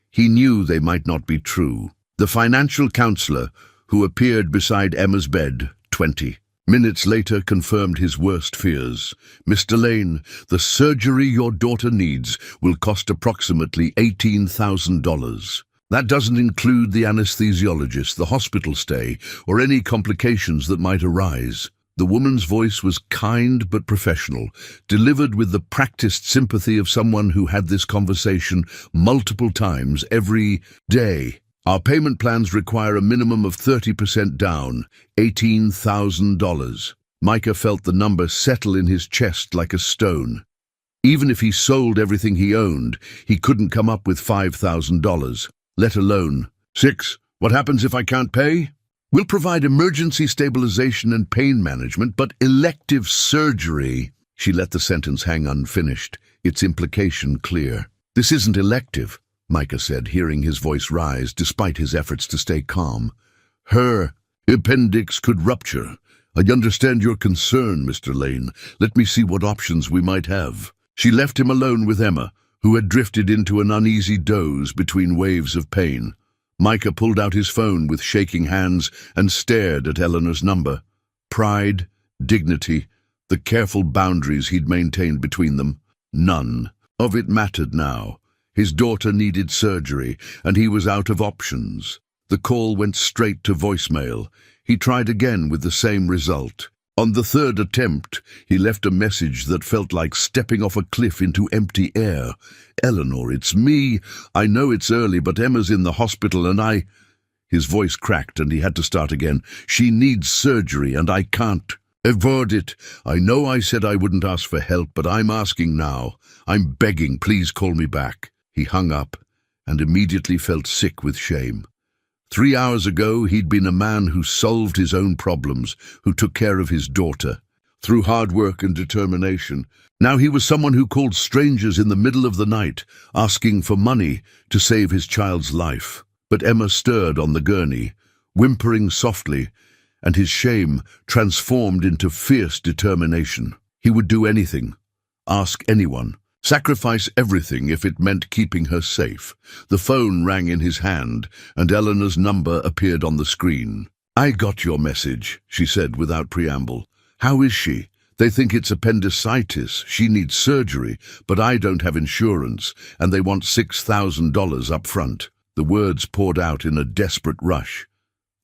he knew they might not be true. The financial counselor, who appeared beside Emma's bed, 20 minutes later, confirmed his worst fears. "Mr. Lane, the surgery your daughter needs will cost approximately $18,000. That doesn't include the anesthesiologist, the hospital stay, or any complications that might arise." The woman's voice was kind but professional, delivered with the practiced sympathy of someone who had this conversation multiple times every day. Our payment plans require a minimum of 30% down, $18,000. Micah felt the number settle in his chest like a stone. Even if he sold everything he owned, he couldn't come up with $5,000, let alone 6. What happens if I can't pay? We'll provide emergency stabilization and pain management, but elective surgery. She let the sentence hang unfinished, its implication clear. This isn't elective, Micah said, hearing his voice rise despite his efforts to stay calm. Her appendix could rupture. I understand your concern, Mr. Lane. Let me see what options we might have. She left him alone with Emma, who had drifted into an uneasy doze between waves of pain. Micah pulled out his phone with shaking hands and stared at Eleanor's number. Pride, dignity, the careful boundaries he'd maintained between them. None of it mattered now. His daughter needed surgery, and he was out of options. The call went straight to voicemail. He tried again with the same result. On the third attempt, he left a message that felt like stepping off a cliff into empty air. Eleanor, it's me. I know it's early, but Emma's in the hospital and I... His voice cracked and he had to start again. She needs surgery and I can't afford it. I know I said I wouldn't ask for help, but I'm asking now. I'm begging, please call me back. He hung up and immediately felt sick with shame. 3 hours ago, he'd been a man who solved his own problems, who took care of his daughter, through hard work and determination. Now he was someone who called strangers in the middle of the night, asking for money to save his child's life. But Emma stirred on the gurney, whimpering softly, and his shame transformed into fierce determination. He would do anything, ask anyone, sacrifice everything if it meant keeping her safe. The phone rang in his hand, and Eleanor's number appeared on the screen. I got your message, she said without preamble. How is she? They think it's appendicitis. She needs surgery, but I don't have insurance, and they want $6,000 up front. The words poured out in a desperate rush.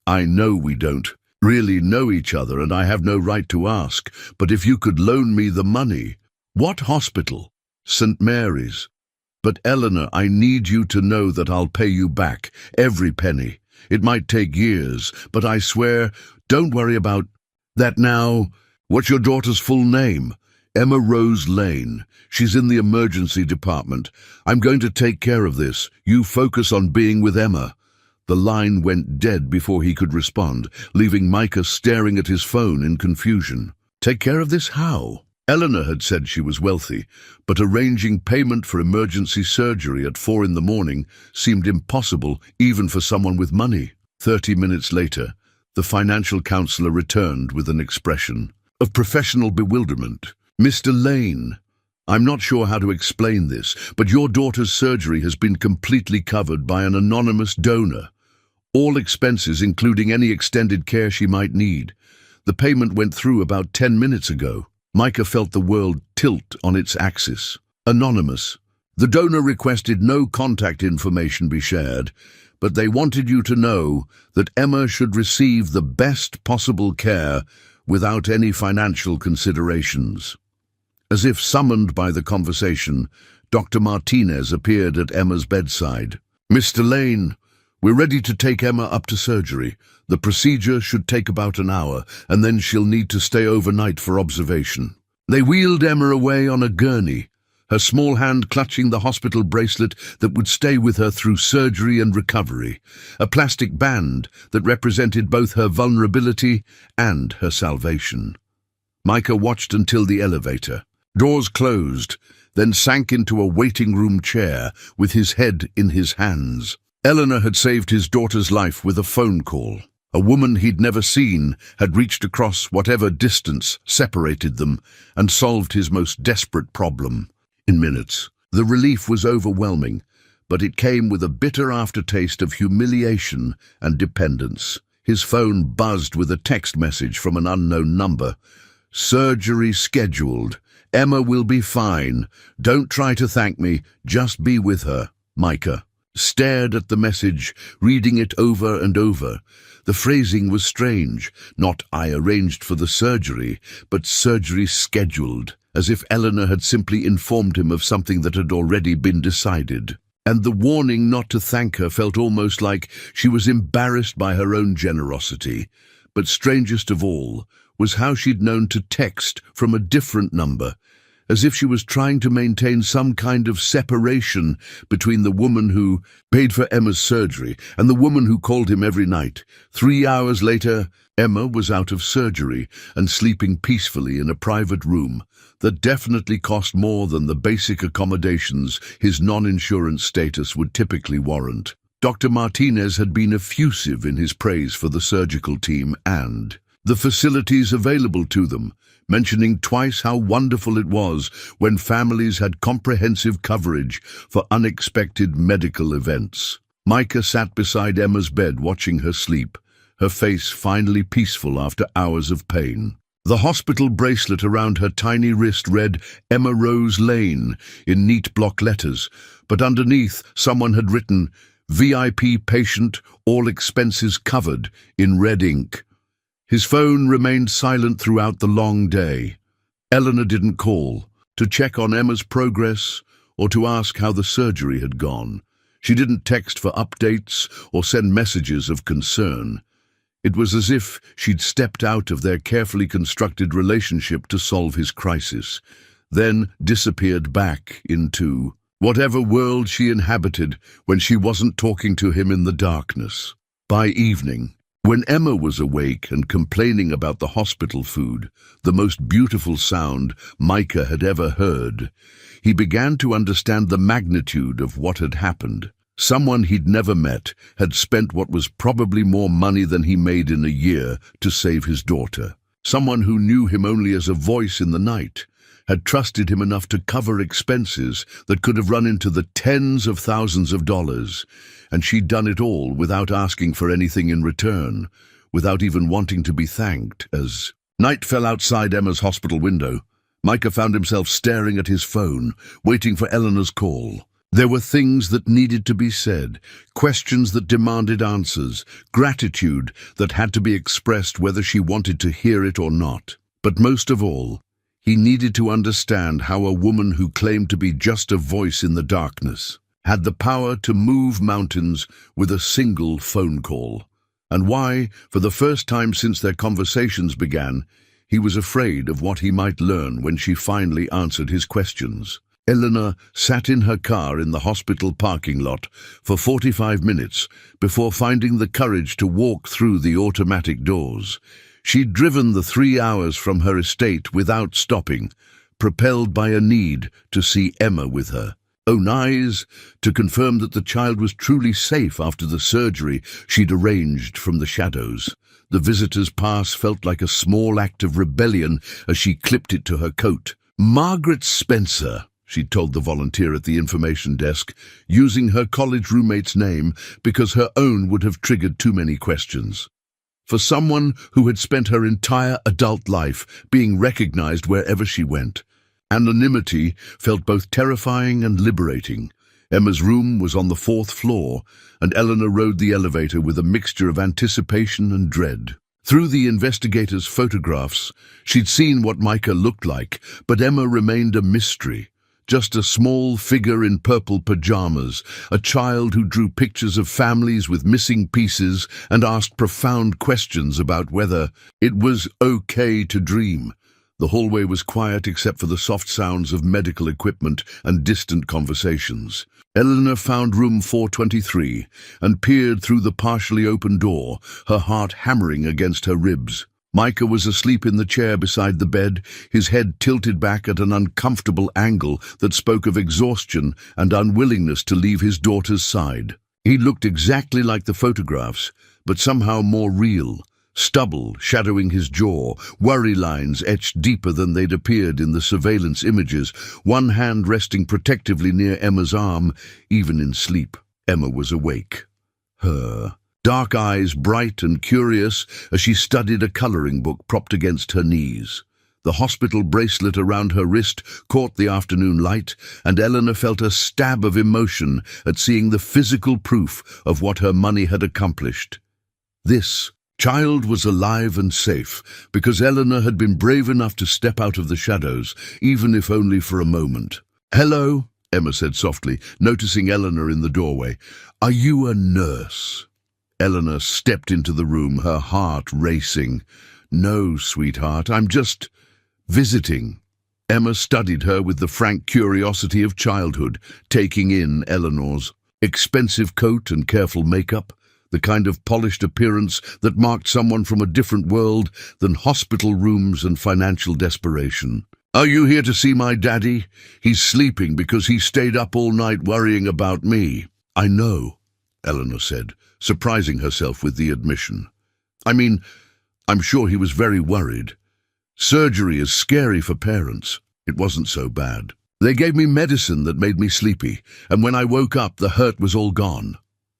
I know we don't really know each other, and I have no right to ask, but if you could loan me the money. What hospital? St. Mary's. But Eleanor, I need you to know that I'll pay you back, every penny. It might take years, but I swear, don't worry about that now. What's your daughter's full name? Emma Rose Lane. She's in the emergency department. I'm going to take care of this. You focus on being with Emma. The line went dead before he could respond, leaving Micah staring at his phone in confusion. Take care of this how? Eleanor had said she was wealthy, but arranging payment for emergency surgery at 4 in the morning seemed impossible even for someone with money. 30 minutes later, the financial counselor returned with an expression of professional bewilderment. Mr. Lane, I'm not sure how to explain this, but your daughter's surgery has been completely covered by an anonymous donor. All expenses, including any extended care she might need. The payment went through about 10 minutes ago. Micah felt the world tilt on its axis. Anonymous. The donor requested no contact information be shared, but they wanted you to know that Emma should receive the best possible care without any financial considerations. As if summoned by the conversation, Dr. Martinez appeared at Emma's bedside. Mr. Lane, we're ready to take Emma up to surgery. The procedure should take about an hour, and then she'll need to stay overnight for observation. They wheeled Emma away on a gurney, her small hand clutching the hospital bracelet that would stay with her through surgery and recovery, a plastic band that represented both her vulnerability and her salvation. Micah watched until the elevator. Doors closed, then sank into a waiting room chair with his head in his hands. Eleanor had saved his daughter's life with a phone call. A woman he'd never seen had reached across whatever distance separated them and solved his most desperate problem in minutes. The relief was overwhelming, but it came with a bitter aftertaste of humiliation and dependence. His phone buzzed with a text message from an unknown number. Surgery scheduled. Emma will be fine. Don't try to thank me. Just be with her. Micah stared at the message, reading it over and over. The phrasing was strange. Not I arranged for the surgery, but surgery scheduled, as if Eleanor had simply informed him of something that had already been decided. and the warning not to thank her felt almost like she was embarrassed by her own generosity. But strangest of all was how she'd known to text from a different number, as if she was trying to maintain some kind of separation between the woman who paid for Emma's surgery and the woman who called him every night. 3 hours later, Emma was out of surgery and sleeping peacefully in a private room that definitely cost more than the basic accommodations his non-insurance status would typically warrant. Dr. Martinez had been effusive in his praise for the surgical team and the facilities available to them, mentioning twice how wonderful it was when families had comprehensive coverage for unexpected medical events. Micah sat beside Emma's bed watching her sleep, her face finally peaceful after hours of pain. The hospital bracelet around her tiny wrist read Emma Rose Lane in neat block letters, but underneath someone had written VIP patient, all expenses covered in red ink. His phone remained silent throughout the long day. Eleanor didn't call to check on Emma's progress or to ask how the surgery had gone. She didn't text for updates or send messages of concern. It was as if she'd stepped out of their carefully constructed relationship to solve his crisis, then disappeared back into whatever world she inhabited when she wasn't talking to him in the darkness. By evening, when Emma was awake and complaining about the hospital food, the most beautiful sound Micah had ever heard, he began to understand the magnitude of what had happened. Someone he'd never met had spent what was probably more money than he made in a year to save his daughter. Someone who knew him only as a voice in the night had trusted him enough to cover expenses that could have run into the tens of thousands of dollars, and she'd done it all without asking for anything in return, without even wanting to be thanked. As night fell outside Emma's hospital window, Micah found himself staring at his phone, waiting for Eleanor's call. There were things that needed to be said, questions that demanded answers, gratitude that had to be expressed whether she wanted to hear it or not. But most of all, he needed to understand how a woman who claimed to be just a voice in the darkness had the power to move mountains with a single phone call, and why, for the first time since their conversations began, he was afraid of what he might learn when she finally answered his questions. Eleanor sat in her car in the hospital parking lot for 45 minutes before finding the courage to walk through the automatic doors. She'd driven the 3 hours from her estate without stopping, propelled by a need to see Emma with her own eyes, to confirm that the child was truly safe after the surgery she'd arranged from the shadows. The visitor's pass felt like a small act of rebellion as she clipped it to her coat. Margaret Spencer, she told the volunteer at the information desk, using her college roommate's name because her own would have triggered too many questions. For someone who had spent her entire adult life being recognized wherever she went, anonymity felt both terrifying and liberating. Emma's room was on the 4th floor, and Eleanor rode the elevator with a mixture of anticipation and dread. Through the investigator's photographs, she'd seen what Micah looked like, but Emma remained a mystery. Just a small figure in purple pajamas, a child who drew pictures of families with missing pieces and asked profound questions about whether it was okay to dream. The hallway was quiet except for the soft sounds of medical equipment and distant conversations. Eleanor found room 423 and peered through the partially open door, her heart hammering against her ribs. Micah was asleep in the chair beside the bed, his head tilted back at an uncomfortable angle that spoke of exhaustion and unwillingness to leave his daughter's side. He looked exactly like the photographs, but somehow more real. Stubble shadowing his jaw, worry lines etched deeper than they'd appeared in the surveillance images, one hand resting protectively near Emma's arm. Even in sleep, Emma was awake. Her dark eyes bright and curious as she studied a coloring book propped against her knees. The hospital bracelet around her wrist caught the afternoon light, and Eleanor felt a stab of emotion at seeing the physical proof of what her money had accomplished. This child was alive and safe because Eleanor had been brave enough to step out of the shadows, even if only for a moment. "Hello," Emma said softly, noticing Eleanor in the doorway. "Are you a nurse?" Eleanor stepped into the room, her heart racing. "No, sweetheart, I'm just visiting." Emma studied her with the frank curiosity of childhood, taking in Eleanor's expensive coat and careful makeup, the kind of polished appearance that marked someone from a different world than hospital rooms and financial desperation. "Are you here to see my daddy? He's sleeping because he stayed up all night worrying about me." "I know," Eleanor said, surprising herself with the admission. "I mean, I'm sure he was very worried. Surgery is scary for parents." It wasn't so bad. "They gave me medicine that made me sleepy, and when I woke up, the hurt was all gone."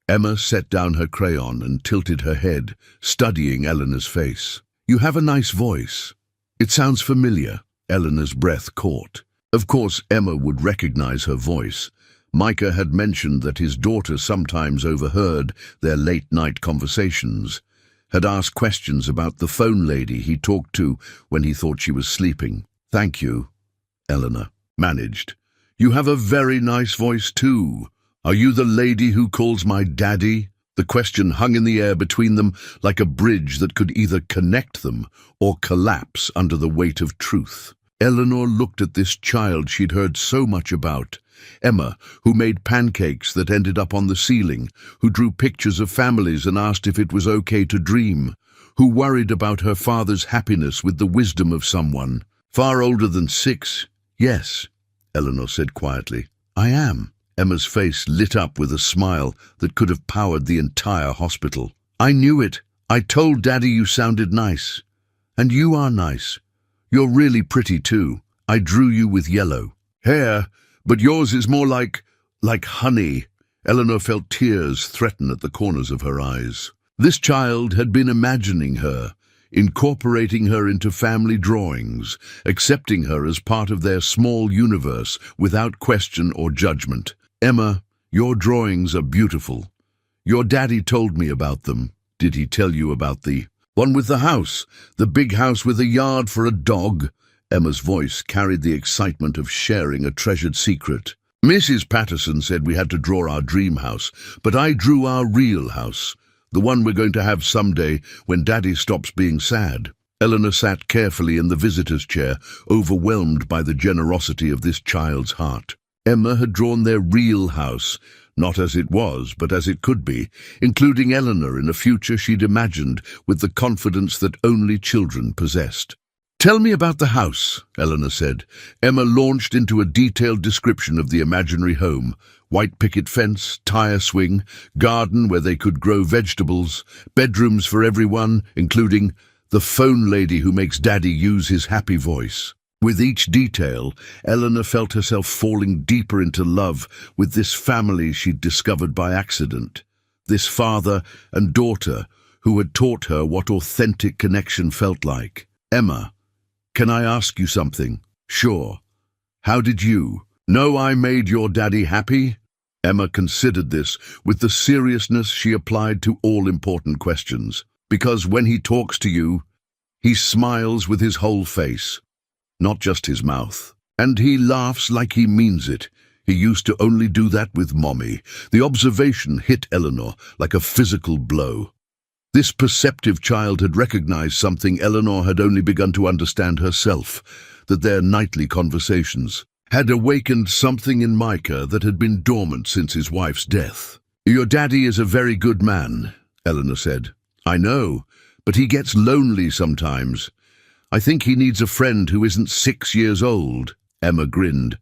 Emma set down her crayon and tilted her head, studying Eleanor's face. "You have a nice voice. It sounds familiar." Eleanor's breath caught. Of course, Emma would recognize her voice. Micah had mentioned that his daughter sometimes overheard their late-night conversations, had asked questions about the phone lady he talked to when he thought she was sleeping. "Thank you," Eleanor managed. "You have a very nice voice too. Are you the lady who calls my daddy?" The question hung in the air between them like a bridge that could either connect them or collapse under the weight of truth. Eleanor looked at this child she'd heard so much about. Emma, who made pancakes that ended up on the ceiling, who drew pictures of families and asked if it was okay to dream, who worried about her father's happiness with the wisdom of someone. "Far older than 6, yes," Eleanor said quietly. "I am." Emma's face lit up with a smile that could have powered the entire hospital. "I knew it. I told Daddy you sounded nice. And you are nice. You're really pretty too. I drew you with yellow hair, but yours is more like honey." Eleanor felt tears threaten at the corners of her eyes. This child had been imagining her, incorporating her into family drawings, accepting her as part of their small universe without question or judgment. "Emma, your drawings are beautiful. Your daddy told me about them." "Did he tell you about the one with the house? The big house with a yard for a dog?" Emma's voice carried the excitement of sharing a treasured secret. "Mrs. Patterson said we had to draw our dream house, but I drew our real house, the one we're going to have someday when Daddy stops being sad." Eleanor sat carefully in the visitor's chair, overwhelmed by the generosity of this child's heart. Emma had drawn their real house, not as it was, but as it could be, including Eleanor in a future she'd imagined with the confidence that only children possessed. "Tell me about the house," Eleanor said. Emma launched into a detailed description of the imaginary home: white picket fence, tire swing, garden where they could grow vegetables, bedrooms for everyone, including the phone lady who makes Daddy use his happy voice. With each detail, Eleanor felt herself falling deeper into love with this family she'd discovered by accident, this father and daughter who had taught her what authentic connection felt like. "Emma, can I ask you something?" "Sure. How did you know I made your daddy happy?" Emma considered this with the seriousness she applied to all important questions. "Because when he talks to you, he smiles with his whole face, not just his mouth. And he laughs like he means it. He used to only do that with Mommy." The observation hit Eleanor like a physical blow. This perceptive child had recognized something Eleanor had only begun to understand herself, that their nightly conversations had awakened something in Micah that had been dormant since his wife's death. "Your daddy is a very good man," Eleanor said. "I know, but he gets lonely sometimes. I think he needs a friend who isn't 6 years old." Emma grinned.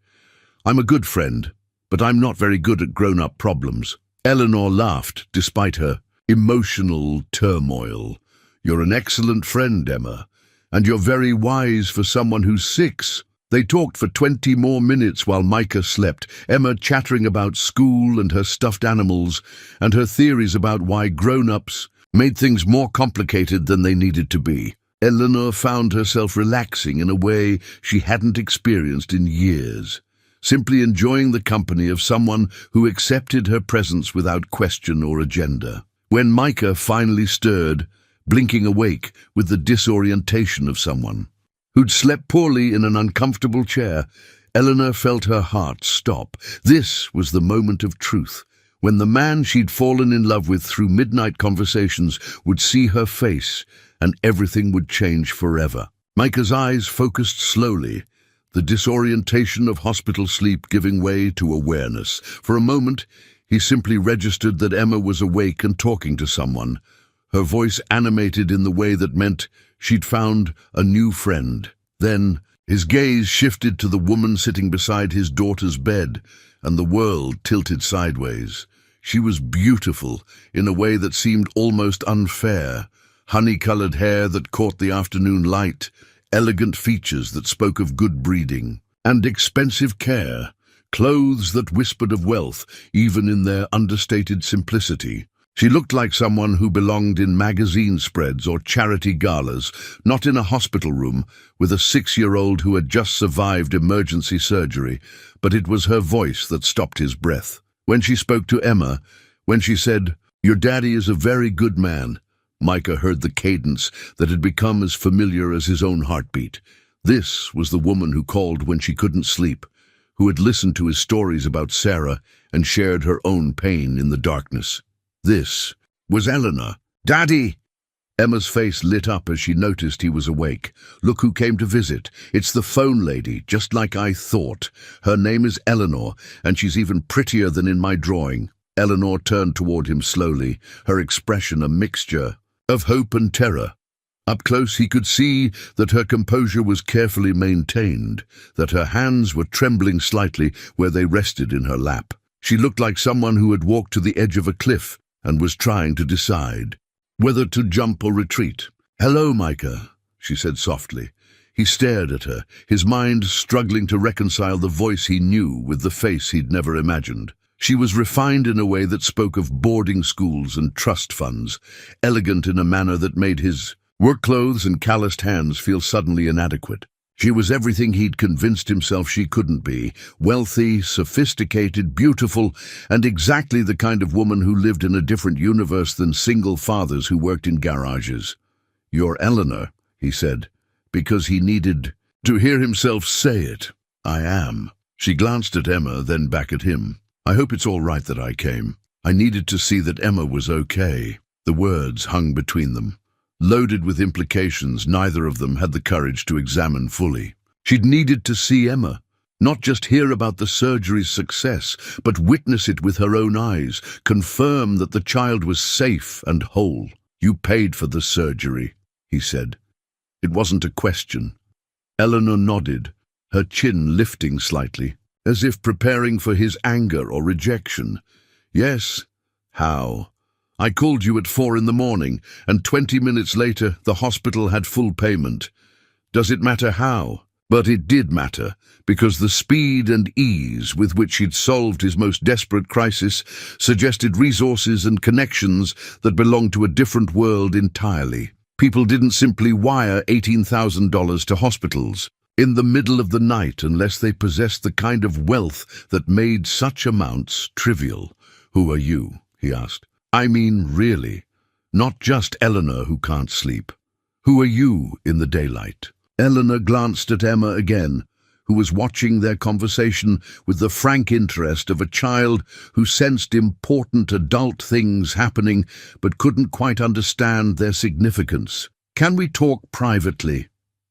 "I'm a good friend, but I'm not very good at grown-up problems." Eleanor laughed, despite her emotional turmoil. "You're an excellent friend, Emma, and you're very wise for someone who's 6. They talked for 20 more minutes while Micah slept, Emma chattering about school and her stuffed animals, and her theories about why grown-ups made things more complicated than they needed to be. Eleanor found herself relaxing in a way she hadn't experienced in years, simply enjoying the company of someone who accepted her presence without question or agenda. When Micah finally stirred, blinking awake with the disorientation of someone who'd slept poorly in an uncomfortable chair, Eleanor felt her heart stop. This was the moment of truth, when the man she'd fallen in love with through midnight conversations would see her face, and everything would change forever. Micah's eyes focused slowly, the disorientation of hospital sleep giving way to awareness. For a moment, he simply registered that Emma was awake and talking to someone, her voice animated in the way that meant she'd found a new friend. Then, his gaze shifted to the woman sitting beside his daughter's bed, and the world tilted sideways. She was beautiful in a way that seemed almost unfair. Honey-colored hair that caught the afternoon light, elegant features that spoke of good breeding, and expensive care, clothes that whispered of wealth, even in their understated simplicity. She looked like someone who belonged in magazine spreads or charity galas, not in a hospital room with a 6-year-old who had just survived emergency surgery, but it was her voice that stopped his breath. When she spoke to Emma, when she said, "Your daddy is a very good man," Micah heard the cadence that had become as familiar as his own heartbeat. This was the woman who called when she couldn't sleep, who had listened to his stories about Sarah and shared her own pain in the darkness. This was Eleanor. "Daddy!" Emma's face lit up as she noticed he was awake. "Look who came to visit. It's the phone lady, just like I thought. Her name is Eleanor, and she's even prettier than in my drawing." Eleanor turned toward him slowly, her expression a mixture of hope and terror. Up close he could see that her composure was carefully maintained, that her hands were trembling slightly where they rested in her lap. She looked like someone who had walked to the edge of a cliff and was trying to decide whether to jump or retreat. "Hello, Micah," she said softly. He stared at her, his mind struggling to reconcile the voice he knew with the face he'd never imagined. She was refined in a way that spoke of boarding schools and trust funds, elegant in a manner that made his work clothes and calloused hands feel suddenly inadequate. She was everything he'd convinced himself she couldn't be: wealthy, sophisticated, beautiful, and exactly the kind of woman who lived in a different universe than single fathers who worked in garages. "You're Eleanor," he said, because he needed to hear himself say it. "I am." She glanced at Emma, then back at him. "I hope it's all right that I came. I needed to see that Emma was okay." The words hung between them, loaded with implications neither of them had the courage to examine fully. She'd needed to see Emma, not just hear about the surgery's success, but witness it with her own eyes, confirm that the child was safe and whole. "You paid for the surgery," he said. It wasn't a question. Eleanor nodded, her chin lifting slightly, as if preparing for his anger or rejection. "Yes." "How?" "I called you at 4 in the morning, and 20 minutes later the hospital had full payment." Does it matter how? But it did matter, because the speed and ease with which he'd solved his most desperate crisis suggested resources and connections that belonged to a different world entirely. People didn't simply wire $18,000 to hospitals in the middle of the night unless they possessed the kind of wealth that made such amounts trivial. "Who are you?" he asked. "I mean, really, not just Eleanor who can't sleep. Who are you in the daylight?" Eleanor glanced at Emma again, who was watching their conversation with the frank interest of a child who sensed important adult things happening but couldn't quite understand their significance. "Can we talk privately?"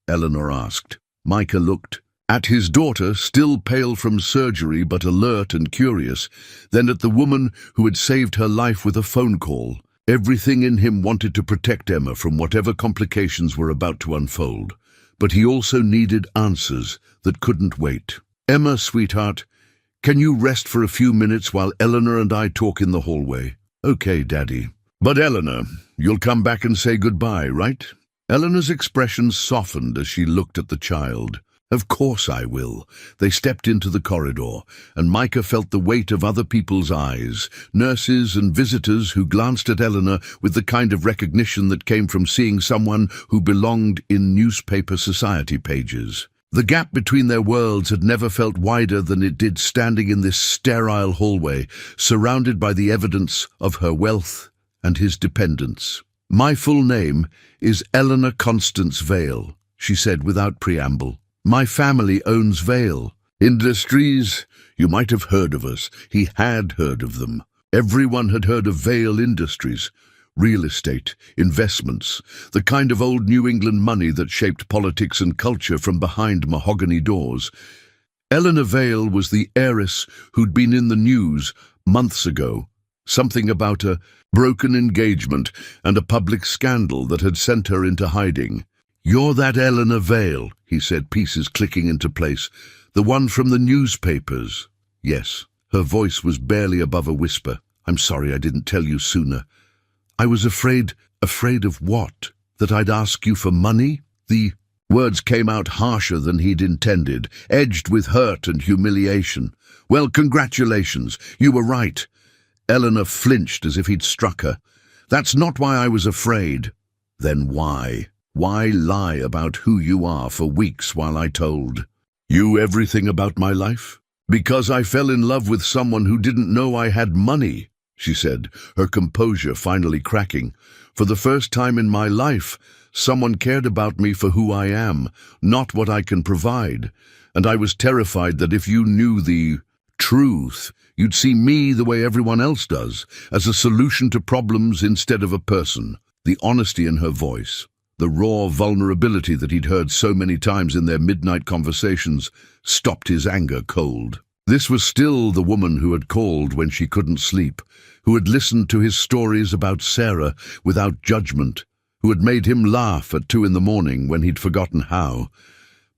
Eleanor asked. Micah looked at his daughter, still pale from surgery but alert and curious, then at the woman who had saved her life with a phone call. Everything in him wanted to protect Emma from whatever complications were about to unfold, but he also needed answers that couldn't wait. "Emma, sweetheart, can you rest for a few minutes while Eleanor and I talk in the hallway?" "Okay, Daddy." "But Eleanor, you'll come back and say goodbye, right?" Eleanor's expression softened as she looked at the child. "Of course I will." They stepped into the corridor, and Micah felt the weight of other people's eyes, nurses and visitors who glanced at Eleanor with the kind of recognition that came from seeing someone who belonged in newspaper society pages. The gap between their worlds had never felt wider than it did standing in this sterile hallway, surrounded by the evidence of her wealth and his dependence. "My full name is Eleanor Constance Vale," she said without preamble. "My family owns Vale. Industries, you might have heard of us. He had heard of them. Everyone had heard of Vale Industries. Real estate, investments, the kind of old New England money that shaped politics and culture from behind mahogany doors. Eleanor Vale was the heiress who'd been in the news months ago. Something about a broken engagement and a public scandal that had sent her into hiding. "You're that Eleanor Vale," he said, pieces clicking into place. "The one from the newspapers." "Yes." Her voice was barely above a whisper. "I'm sorry I didn't tell you sooner. I was afraid." "Afraid of what? That I'd ask you for money?" The words came out harsher than he'd intended, edged with hurt and humiliation. "Well, congratulations. You were right." Eleanor flinched as if he'd struck her. "That's not why I was afraid." "Then why? Why lie about who you are for weeks while I told you everything about my life?" "Because I fell in love with someone who didn't know I had money," she said, her composure finally cracking. "For the first time in my life, someone cared about me for who I am, not what I can provide. And I was terrified that if you knew the truth, you'd see me the way everyone else does, as a solution to problems instead of a person." The honesty in her voice, the raw vulnerability that he'd heard so many times in their midnight conversations, stopped his anger cold. This was still the woman who had called when she couldn't sleep, who had listened to his stories about Sarah without judgment, who had made him laugh at 2 a.m. when he'd forgotten how.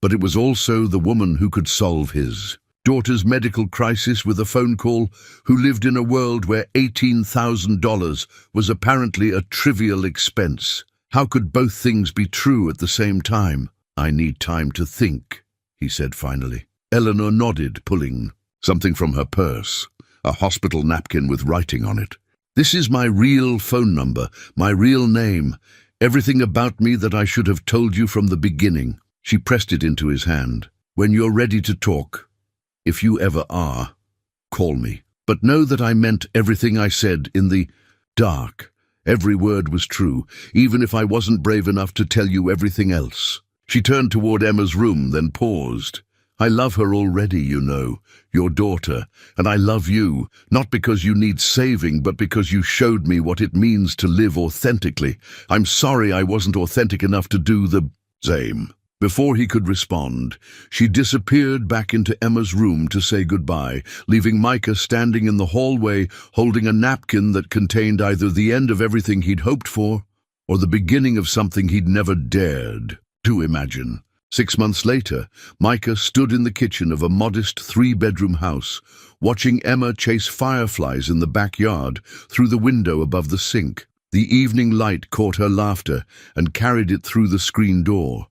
But it was also the woman who could solve his daughter's medical crisis with a phone call, who lived in a world where $18,000 was apparently a trivial expense. How could both things be true at the same time? "I need time to think," he said finally. Eleanor nodded, pulling something from her purse, a hospital napkin with writing on it. "This is my real phone number, my real name, everything about me that I should have told you from the beginning." She pressed it into his hand. "When you're ready to talk, if you ever are, call me. But know that I meant everything I said in the dark. Every word was true, even if I wasn't brave enough to tell you everything else." She turned toward Emma's room, then paused. "I love her already, you know, your daughter, and I love you, not because you need saving, but because you showed me what it means to live authentically. I'm sorry I wasn't authentic enough to do the same." Before he could respond, she disappeared back into Emma's room to say goodbye, leaving Micah standing in the hallway holding a napkin that contained either the end of everything he'd hoped for or the beginning of something he'd never dared to imagine. 6 months later, Micah stood in the kitchen of a modest 3-bedroom house, watching Emma chase fireflies in the backyard through the window above the sink. The evening light caught her laughter and carried it through the screen door.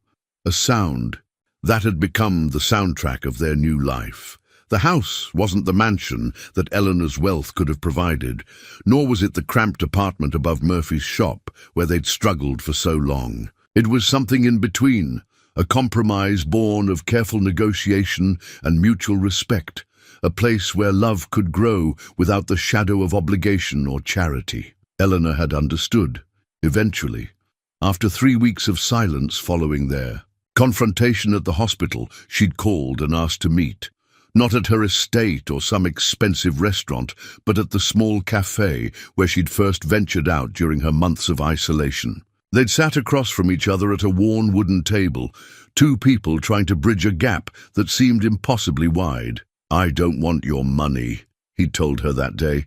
A sound that had become the soundtrack of their new life. The house wasn't the mansion that Eleanor's wealth could have provided, nor was it the cramped apartment above Murphy's shop where they'd struggled for so long. It was something in between, a compromise born of careful negotiation and mutual respect, a place where love could grow without the shadow of obligation or charity. Eleanor had understood, eventually, after 3 weeks of silence following their confrontation at the hospital. She'd called and asked to meet, not at her estate or some expensive restaurant, but at the small cafe where she'd first ventured out during her months of isolation. They'd sat across from each other at a worn wooden table, 2 people trying to bridge a gap that seemed impossibly wide. "I don't want your money," he'd told her that day,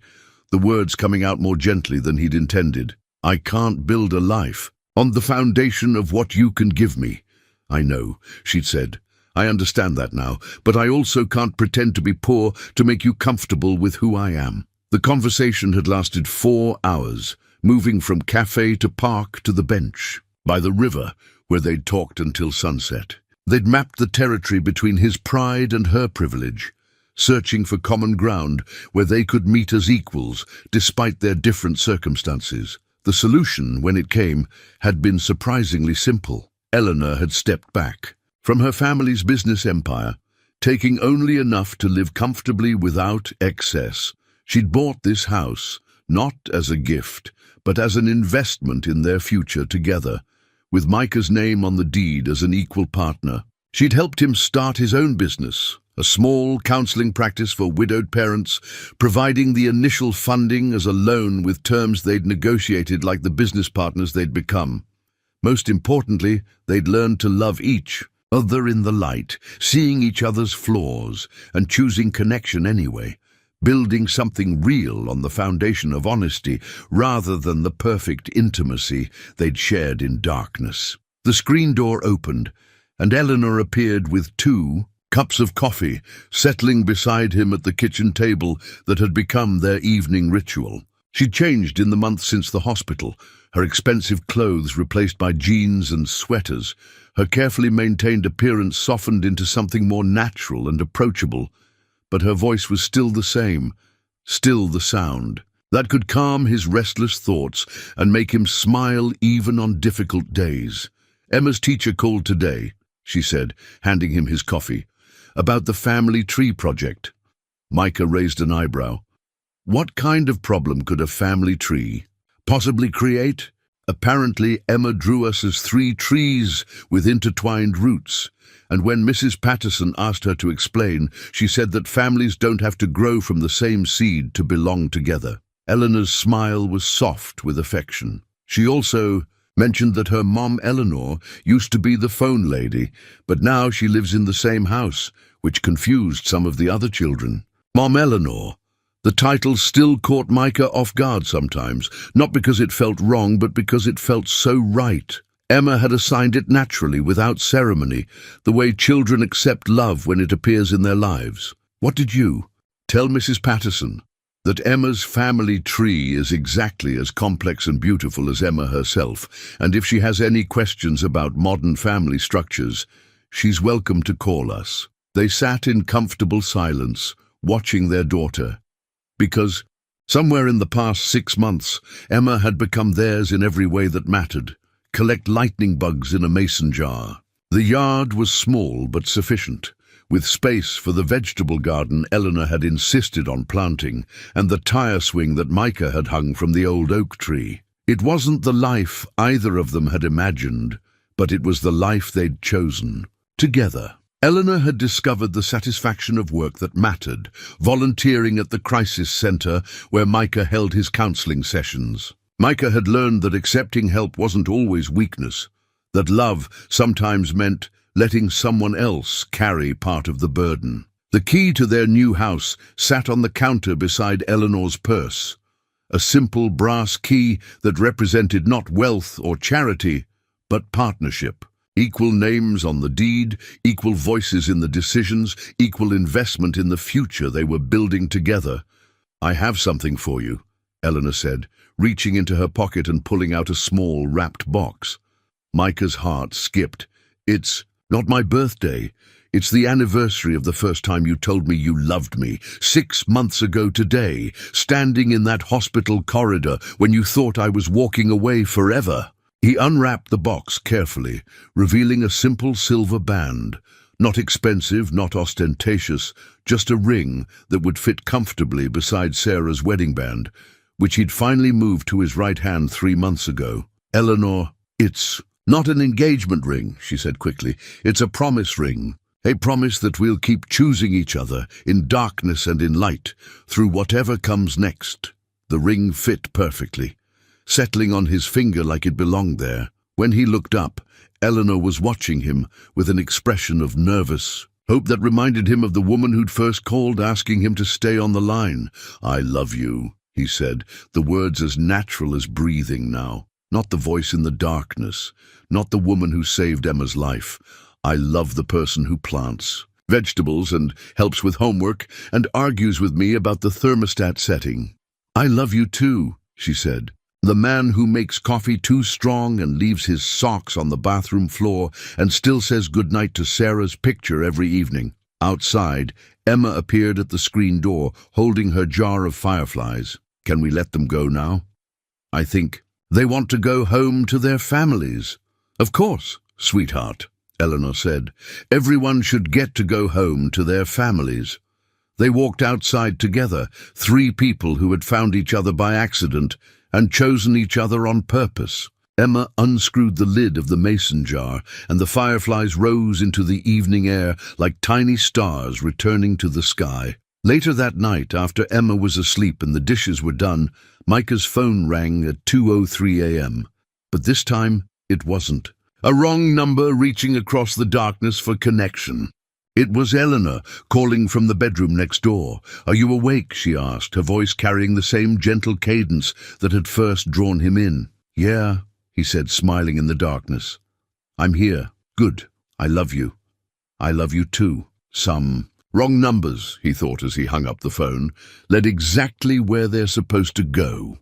the words coming out more gently than he'd intended. "I can't build a life on the foundation of what you can give me." "I know," she'd said. "I understand that now, but I also can't pretend to be poor to make you comfortable with who I am." The conversation had lasted 4 hours, moving from cafe to park to the bench by the river where they'd talked until sunset. They'd mapped the territory between his pride and her privilege, searching for common ground where they could meet as equals despite their different circumstances. The solution, when it came, had been surprisingly simple. Eleanor had stepped back from her family's business empire, taking only enough to live comfortably without excess. She'd bought this house, not as a gift, but as an investment in their future together, with Micah's name on the deed as an equal partner. She'd helped him start his own business, a small counseling practice for widowed parents, providing the initial funding as a loan with terms they'd negotiated like the business partners they'd become. Most importantly, they'd learned to love each other in the light, seeing each other's flaws and choosing connection anyway, building something real on the foundation of honesty rather than the perfect intimacy they'd shared in darkness. The screen door opened, and Eleanor appeared with 2 cups of coffee, settling beside him at the kitchen table that had become their evening ritual. She'd changed in the month since the hospital, her expensive clothes replaced by jeans and sweaters, her carefully maintained appearance softened into something more natural and approachable, but her voice was still the same, still the sound that could calm his restless thoughts and make him smile even on difficult days. "Emma's teacher called today," she said, handing him his coffee, "about the family tree project." Micah raised an eyebrow. What kind of problem could a family tree possibly create? Apparently, Emma drew us as 3 trees with intertwined roots, and when Mrs. Patterson asked her to explain, she said that families don't have to grow from the same seed to belong together. Eleanor's smile was soft with affection. She also mentioned that her mom Eleanor used to be the phone lady, but now she lives in the same house, which confused some of the other children. Mom Eleanor. The title still caught Micah off guard sometimes, not because it felt wrong, but because it felt so right. Emma had assigned it naturally, without ceremony, the way children accept love when it appears in their lives. "What did you tell Mrs. Patterson?" "That Emma's family tree is exactly as complex and beautiful as Emma herself, and if she has any questions about modern family structures, she's welcome to call us." They sat in comfortable silence, watching their daughter. Because somewhere in the past 6 months, Emma had become theirs in every way that mattered. Collect lightning bugs in a mason jar. The yard was small but sufficient, with space for the vegetable garden Eleanor had insisted on planting, and the tire swing that Micah had hung from the old oak tree. It wasn't the life either of them had imagined, but it was the life they'd chosen, together. Eleanor had discovered the satisfaction of work that mattered, volunteering at the crisis center where Micah held his counseling sessions. Micah had learned that accepting help wasn't always weakness, that love sometimes meant letting someone else carry part of the burden. The key to their new house sat on the counter beside Eleanor's purse, a simple brass key that represented not wealth or charity, but partnership. Equal names on the deed, equal voices in the decisions, equal investment in the future they were building together. "I have something for you," Eleanor said, reaching into her pocket and pulling out a small wrapped box. Micah's heart skipped. "It's not my birthday. It's the anniversary of the first time you told me you loved me, 6 months ago today, standing in that hospital corridor when you thought I was walking away forever." He unwrapped the box carefully, revealing a simple silver band. Not expensive, not ostentatious, just a ring that would fit comfortably beside Sarah's wedding band, which he'd finally moved to his right hand 3 months ago. "Eleanor, it's not an engagement ring," she said quickly. "It's a promise ring. A promise that we'll keep choosing each other in darkness and in light, through whatever comes next." The ring fit perfectly, settling on his finger like it belonged there. When he looked up, Eleanor was watching him with an expression of nervous hope that reminded him of the woman who'd first called asking him to stay on the line. "I love you," he said, the words as natural as breathing now. Not the voice in the darkness, not the woman who saved Emma's life. "I love the person who plants vegetables and helps with homework and argues with me about the thermostat setting. I love you too," she said. "The man who makes coffee too strong and leaves his socks on the bathroom floor and still says goodnight to Sarah's picture every evening." Outside, Emma appeared at the screen door, holding her jar of fireflies. "Can we let them go now?" "I think they want to go home to their families." "Of course, sweetheart," Eleanor said. "Everyone should get to go home to their families." They walked outside together, 3 people who had found each other by accident and chosen each other on purpose. Emma unscrewed the lid of the mason jar, and the fireflies rose into the evening air like tiny stars returning to the sky. Later that night, after Emma was asleep and the dishes were done, Micah's phone rang at 2:03 a.m. But this time, it wasn't. A wrong number reaching across the darkness for connection. It was Eleanor, calling from the bedroom next door. "Are you awake?" she asked, her voice carrying the same gentle cadence that had first drawn him in. "Yeah," he said, smiling in the darkness. "I'm here. Good. I love you. I love you too. Some wrong numbers," he thought as he hung up the phone, led exactly where they're supposed to go.